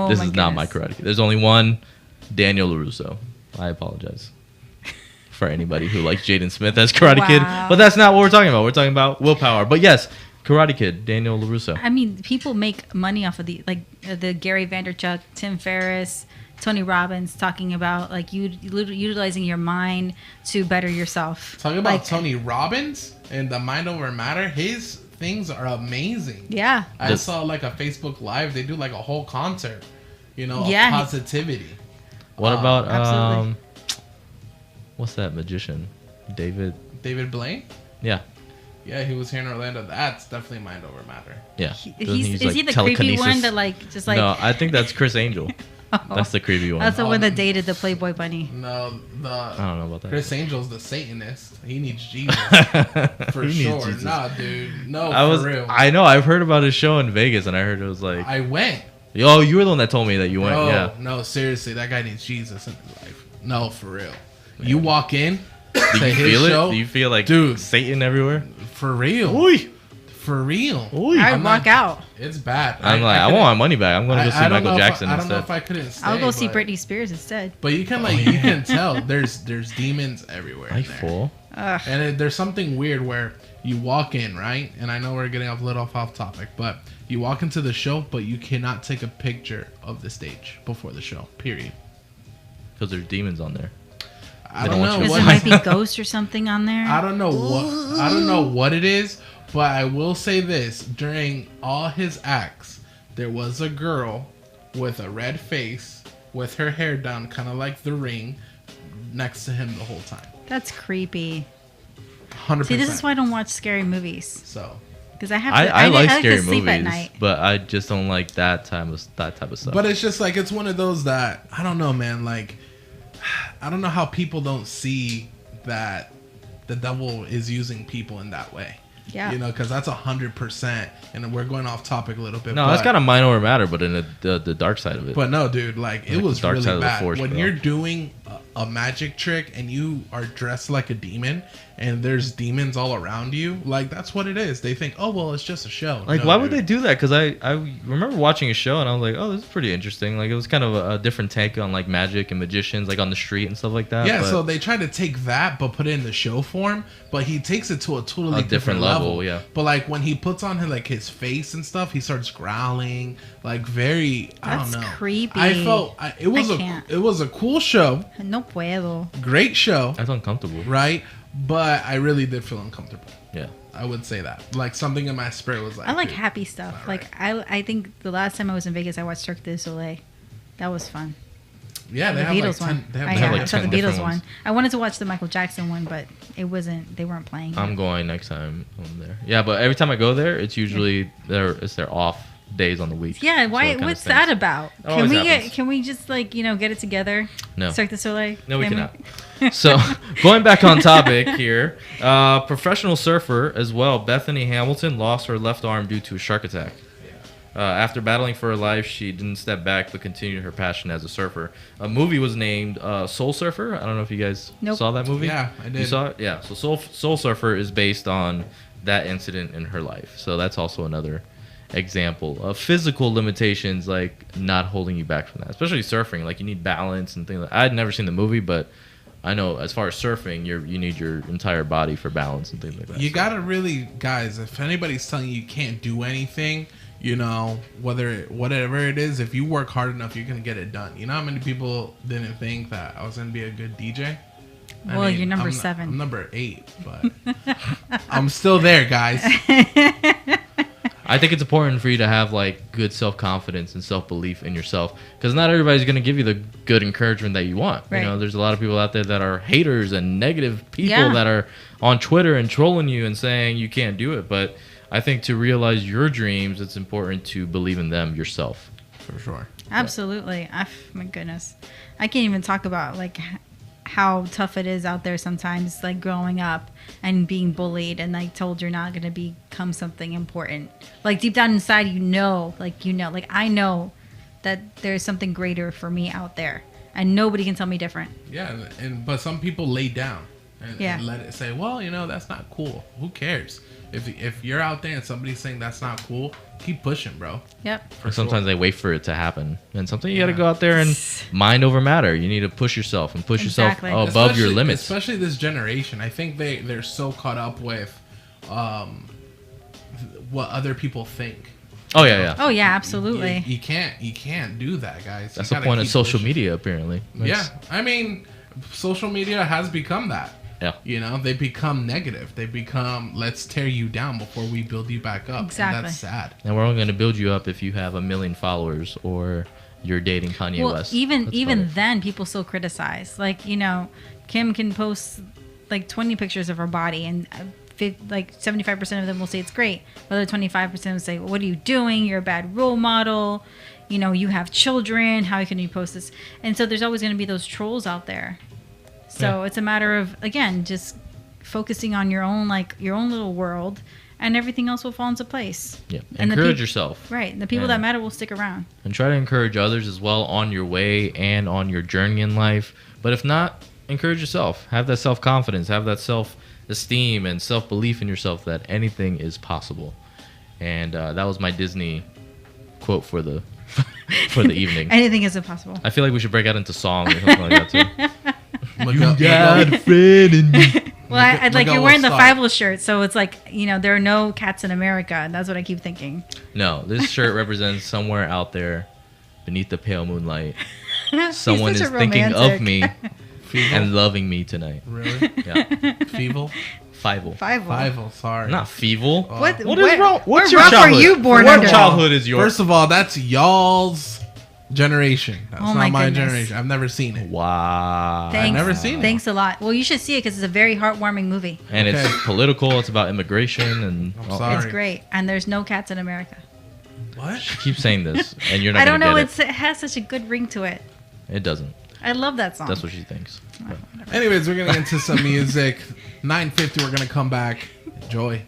This is not my Karate Kid. There's only one Daniel LaRusso. I apologize for anybody who likes Jaden Smith as Karate Kid, but that's not what we're talking about. We're talking about willpower. But yes, Karate Kid, Daniel LaRusso. I mean, people make money off of the Gary Vaynerchuk, Tim Ferriss, Tony Robbins talking about utilizing your mind to better yourself. Talking about Tony Robbins and the mind over matter, his things are amazing. Yeah. I saw a Facebook Live. They do a whole concert, of positivity. What about absolutely. What's that magician? David Blaine? Yeah. Yeah, he was here in Orlando. That's definitely mind over matter. Yeah. Is he the creepy one that No, I think that's Chris Angel. That's the creepy one. That's the one that dated the Playboy bunny. No, I don't know about that. Chris Angel's the Satanist. He needs Jesus. For He sure. needs Jesus. Nah, dude. No, for real. I know. I've heard about his show in Vegas, and I heard it was like... I went. Oh, you were the one that told me that you went. Yeah. No, seriously. That guy needs Jesus in his life. No, for real. Man. You walk in Do you feel it? Do you feel like Satan everywhere? For real. Oy. For real. Oy. I'd walk out. It's bad. I'm like, I want my money back. I'm going to go see Michael Jackson I instead. don't know if I couldn't stay. I'll go see Britney Spears instead. But you can you can tell there's demons everywhere. I fall. And there's something weird where you walk in, right? And I know we're getting off a little off topic, but you walk into the show, but you cannot take a picture of the stage before the show. Period. Because there's demons on there. I don't know. Because there might be ghosts or something on there. I don't know what. I don't know what it is. But I will say this, during all his acts, there was a girl with a red face, with her hair down, kind of like The Ring, next to him the whole time. That's creepy. 100%. See, this is why I don't watch scary movies. So, because I have to. I like scary to sleep movies, at night. but I just don't like that type of stuff. But it's just it's one of those that I don't know, man. I don't know how people don't see that the devil is using people in that way. Yeah. Because that's 100%. And we're going off topic a little bit. No, that's kind of mind over matter, but in the dark side of it. But no, dude, it was dark really side of the bad. force, When bro. you're doing a magic trick and you are dressed like a demon and there's demons all around you, that's what it is. They think, oh, well, it's just a show. Like, No, why would dude. they do that? Because I remember watching a show and I was like, oh, this is pretty interesting. Like, it was kind of a different take on magic and magicians, on the street and stuff like that. Yeah, but so they try to take that but put it in the show form, but he takes it to a totally different level. Yeah. But when he puts on his face and stuff, he starts growling, very. I don't That's know. creepy. I felt it was a cool show, No puedo. great show, that's uncomfortable. right? But I really did feel uncomfortable. Yeah. I would say that. Something in my spirit was I like dude, happy stuff. all right. I think the last time I was in Vegas, I watched Cirque du Soleil. That was fun. Yeah, they the have Beatles like 10. one. They I, have yeah, like I saw 10 the Beatles different one. ones. I wanted to watch the Michael Jackson one, but it wasn't. They weren't playing. I'm it. going next time I'm there. Yeah, but every time I go there, it's usually their off days on the week. Yeah, So why? it kinda What's stinks. that about? It Can always we happens. Can we just like get it together? No. Cirque du Soleil. No, we Can cannot. So, going back on topic here, professional surfer as well, Bethany Hamilton lost her left arm due to a shark attack. After battling for her life, she didn't step back but continued her passion as a surfer. A movie was named Soul Surfer. I don't know if you guys Nope. saw that movie. Yeah, I did. You saw it? Yeah. So Soul Surfer is based on that incident in her life. So that's also another example of physical limitations, like not holding you back from that. Especially surfing, like you need balance and things. I'd never seen the movie, but I know as far as surfing, you need your entire body for balance and things like that. You So- gotta really, guys. If anybody's telling you can't do anything, whatever it is, if you work hard enough, you're gonna get it done. You know how many people didn't think that I was gonna be a good DJ? Well, you're number I'm 7. I'm number 8, but I'm still there, guys. I think it's important for you to have like good self-confidence and self-belief in yourself, because not everybody's going to give you the good encouragement that you want. Right. You know, there's a lot of people out there that are haters and negative people Yeah. that are on Twitter and trolling you and saying you can't do it. But I think to realize your dreams, it's important to believe in them yourself. For sure. Absolutely. My goodness. I can't even talk about like how tough it is out there sometimes, like growing up and being bullied and like told you're not going to become something important. Like deep down inside, like I know that there's something greater for me out there and nobody can tell me different. Yeah, but some people lay down and Yeah. let it say, well, that's not cool. Who cares? If you're out there and somebody's saying that's not cool, keep pushing, bro. Yep. And sometimes they wait for it to happen. And sometimes you got to Yeah. go out there and mind over matter. You need to push yourself and push Exactly. yourself above your Especially- limits. Especially this generation. I think they're so caught up with what other people think. Oh, yeah, yeah. Oh yeah, absolutely. You can't do that, guys. That's You the gotta point of keep social pushing. media, apparently. Yeah, I mean, social media has become that. Yeah. They become negative. They become, let's tear you down before we build you back up. Exactly. And that's sad. And we're only going to build you up if you have 1 million followers or you're dating Kanye Well, West. even That's funny. then, people still criticize. Like Kim can post like 20 pictures of her body, and like 75% of them will say it's great. The other 25% will say, well, "What are you doing? You're a bad role model. You have children. How can you post this?" And so there's always going to be those trolls out there. So it's a matter of, again, just focusing on your own little world, and everything else will fall into place. Yeah. And the Encourage peop- yourself. Right. And the people Yeah. that matter will stick around. And try to encourage others as well on your way and on your journey in life. But if not, encourage yourself. Have that self-confidence. Have that self-esteem and self-belief in yourself that anything is possible. And that was my Disney quote for the for the evening. Anything is impossible. I feel like we should break out into song or something like that too. Miguel- a friend in me. Well, I'd like Miguel you're wearing the will start. Fievel shirt, so it's like there are no cats in America, and that's what I keep thinking. No, this shirt represents somewhere out there beneath the pale moonlight. Someone such is a thinking romantic. of me and loving me tonight. Really? Yeah. Feeble? Fievel. Fievel. Fivel, sorry. Not feeble. What What is wrong? What's what your rough childhood? were you born What under? childhood is yours? First of all, that's y'all's generation. That's Oh not my my goodness. generation. I've never seen it. Wow. Thanks. never seen it. Thanks a lot. Well, you should see it because it's a very heartwarming movie. And Okay. it's political. It's about immigration and. I'm all- sorry. It's great, and there's no cats in America. What? Keep saying this, and you're not I don't gonna know. get It has such a good ring to it. It doesn't. I love that song. That's what she thinks. But- Anyways, we're gonna get into some music. 9:50. We're gonna come back. Enjoy.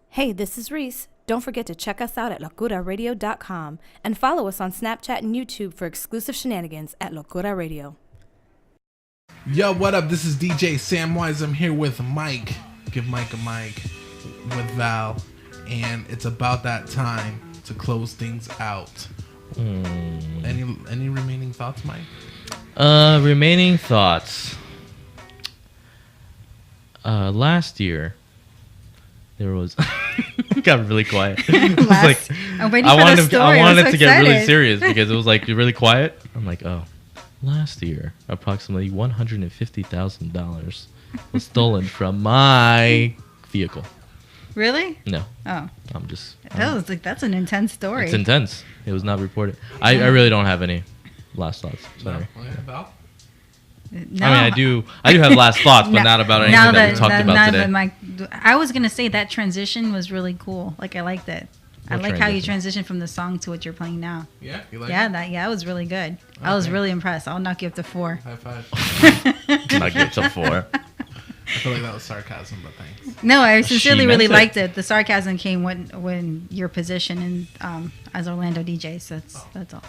Hey, this is Reese. Don't forget to check us out at locuraradio.com and follow us on Snapchat and YouTube for exclusive shenanigans at Locura Radio. Yo, what up? This is DJ Samwise. I'm here with Mike. Give Mike a mic with Val, and it's about that time to close things out. Any remaining thoughts, Mike? Remaining thoughts. Last year, there was. Got really quiet. It was Last- I'm waiting for the story. I I'm wanted so to get really excited. serious because it was like really quiet. I'm like, oh, last year, approximately $150,000 was stolen from my vehicle. Really? No, Oh, I'm just. that was like that's an intense story. It's intense. It was not reported. I really don't have any last thoughts. Sorry. No? Okay, Val? No. I mean, I do have last thoughts, but not about anything that we talked about today. I was gonna say that transition was really cool. Like I liked it. I like how you transition from the song to what you're playing now. Yeah, you like Yeah, it? that was really good. I was really impressed. I'll knock you up to 4. High five. Not get to 4. I feel like that was sarcasm, but thanks. No, I sincerely really meant it. liked it. The sarcasm came when your position in as Orlando DJ. So that's all.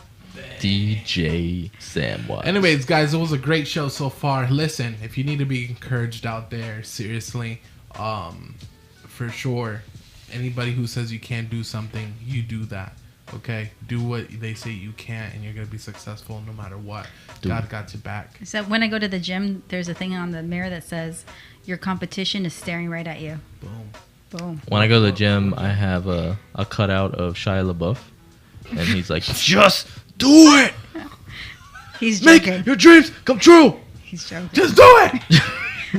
DJ Sam Watts. Anyways, guys, it was a great show so far. Listen, if you need to be encouraged out there, seriously, for sure, anybody who says you can't do something, you do that. Okay? Do what they say you can't, and you're going to be successful no matter what. God got your back. So when I go to the gym, there's a thing on the mirror that says your competition is staring right at you. Boom. Boom. When I go to the gym, I have a cutout of Shia LaBeouf, and he's like, just do it! He's joking. Make your dreams come true! He's joking. Just do it!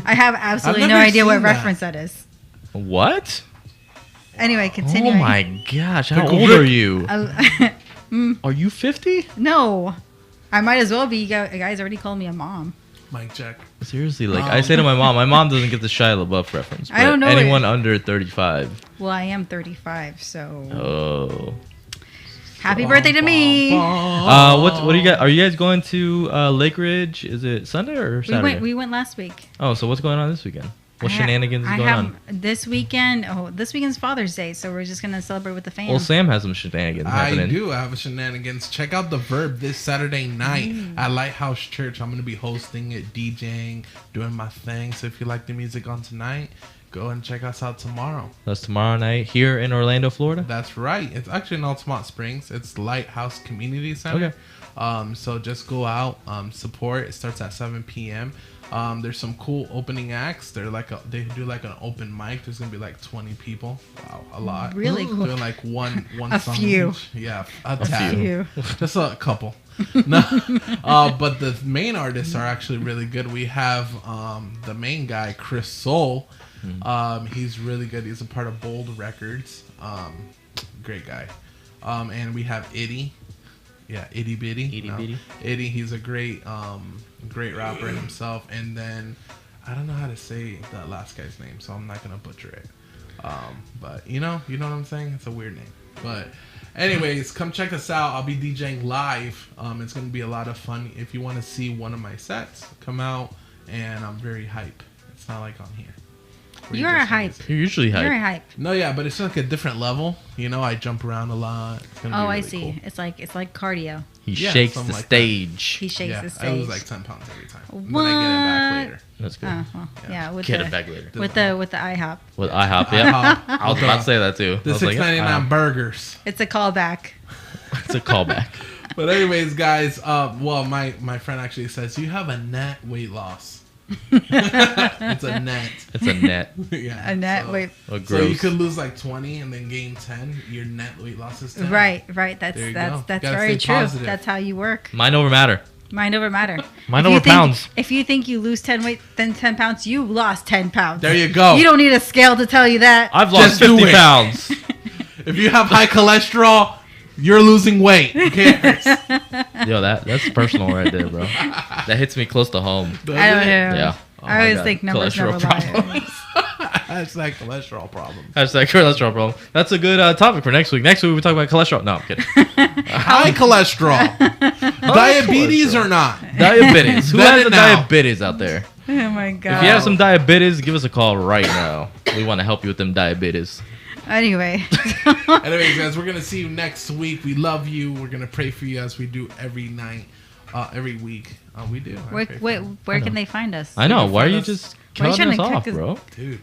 I have absolutely I've no never idea what seen that. reference that is. What? Anyway, continue. Oh my gosh, how Pickle old Rick. are you? Are you 50? No. I might as well be. You guys already called me a mom. Mic check. Seriously, like I say to my mom doesn't get the Shia LaBeouf reference. I don't but know anyone under 35. Well, I am 35, so Oh. happy birthday to me. What do you got? Are you guys going to Lake Ridge? Is it Sunday or Saturday? We went last week. Oh, so what's going on this weekend? What shenanigans is going on? This weekend's Father's Day, so we're just gonna celebrate with the fam. Well, Sam has some shenanigans happening. I do have a shenanigans. Check out The Verb this Saturday night at Lighthouse Church. I'm going to be hosting it, DJing, doing my thing. So if you like the music on tonight, go and check us out tomorrow. That's tomorrow night here in Orlando, Florida. That's right. It's actually in Altamont Springs. It's Lighthouse Community Center. Okay. So just go out, support. It starts at 7 p.m. There's some cool opening acts. They do like an open mic. There's gonna be like 20 people. Wow, a lot. Really cool. Doing like one A song few. each. Yeah, a tad. few. Just a couple. No, but the main artists are actually really good. We have the main guy, Chris Soul. He's really good. He's a part of Bold Records. Great guy. And we have Itty. Yeah, Itty Bitty. Itty Bitty. Itty, he's a great rapper himself. And then I don't know how to say that last guy's name, so I'm not gonna butcher it. But you know what I'm saying? It's a weird name. But anyways, come check us out. I'll be DJing live. It's gonna be a lot of fun. If you want to see one of my sets, come out. And I'm very hype. It's not like on here. You are a hype. You're usually hype. You're a hype. No, yeah, but it's like a different level. You know, I jump around a lot. It's gonna be Oh, really I see. cool. It's like cardio. He Yeah, shakes something the like that. stage. He shakes Yeah, the I stage. lose like 10 pounds every time. What? Then I get it back later. That's good. Oh, well, yeah, with Get the it back later. with the IHOP. With IHOP, yeah. I was about to say that too. The I was like, $6.99 burgers. It's a callback. It's a callback. But anyways, guys, my friend actually says you have a net weight loss. It's a net. It's a net. Yeah. A net so, weight. Oh, gross. So you could lose like 20 and then gain 10. Your net weight loss is 10. Right. That's There you go. that's Gotta very stay true. positive. That's how you work. Mind over matter. Mind over matter. Mind If you over pounds. If you think you lose 10 pounds, you lost 10 pounds. There you go. You don't need a scale to tell you that. I've lost Just do 50 it. pounds. If you have high cholesterol, you're losing weight. Who cares? Yo, that's personal right there, bro. That hits me close to home. Does I don't it? know. Yeah. I always think numbers never Cholesterol lie. That's like cholesterol problems. Hashtag cholesterol problem. That's a good topic for next week. Next week we talk about cholesterol. No, I'm kidding. High cholesterol. Diabetes cholesterol. or not? Diabetes. Who Bet has it the now. diabetes out there? Oh my god. If you have some diabetes, give us a call right now. We want to help you with them diabetes. Anyway. Anyways, guys, we're gonna see you next week. We love you. We're gonna pray for you as we do every night, every week. We do. I pray for you. Where can they find us? I know. can Why are find you us- just Why are you cutting us trying to off, kick us- bro? Dude,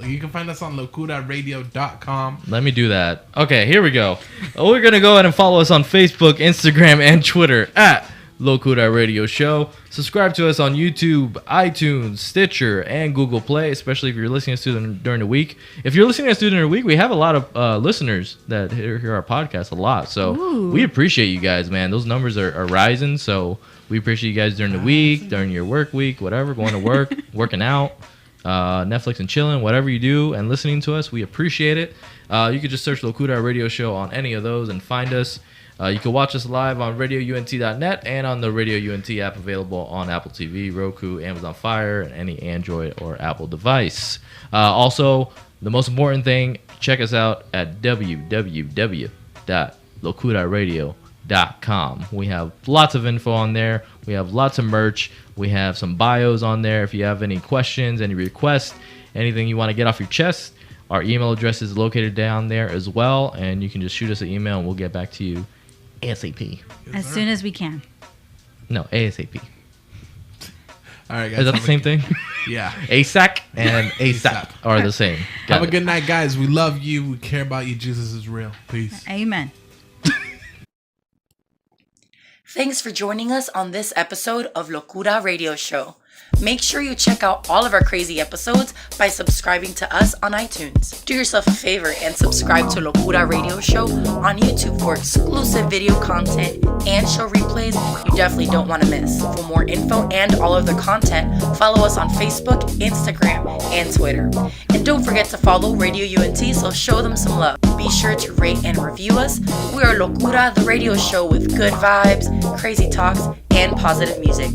you can find us on locuraradio.com. Let me do that. Okay, here we go. We're going to go ahead and follow us on Facebook, Instagram, and Twitter at Locura Radio Show. Subscribe to us on YouTube, iTunes, Stitcher, and Google Play, especially if you're listening to us during the week. If you're listening to us during the week, we have a lot of listeners that hear our podcast a lot. So we appreciate you guys, man. Those numbers are rising. So we appreciate you guys during the week, during your work week, whatever, going to work, working out, Netflix and chilling, whatever you do, and listening to us. We appreciate it. You could just search Locura Radio Show on any of those and find us. You can watch us live on radiount.net and on the Radio UNT app available on Apple TV, Roku, Amazon Fire, and any Android or Apple device. Also, the most important thing, check us out at www.locuraradio.com. We have lots of info on there. We have lots of merch. We have some bios on there. If you have any questions, any requests, anything you want to get off your chest, our email address is located down there as well, and you can just shoot us an email and we'll get back to you ASAP. As soon as we can. No, ASAP. All right, guys. Is that the same thing? Yeah. ASAC and ASAP are the same. Have a good night, guys. We love you. We care about you. Jesus is real. Peace. Amen. Thanks for joining us on this episode of Locura Radio Show. Make sure you check out all of our crazy episodes by subscribing to us on iTunes. Do yourself a favor and subscribe to Locura Radio Show on YouTube for exclusive video content and show replays you definitely don't want to miss. For more info and all of the content, follow us on Facebook, Instagram, and Twitter. And don't forget to follow Radio UNT, so show them some love. Be sure to rate and review us. We are Locura, the radio show with good vibes, crazy talks, and positive music.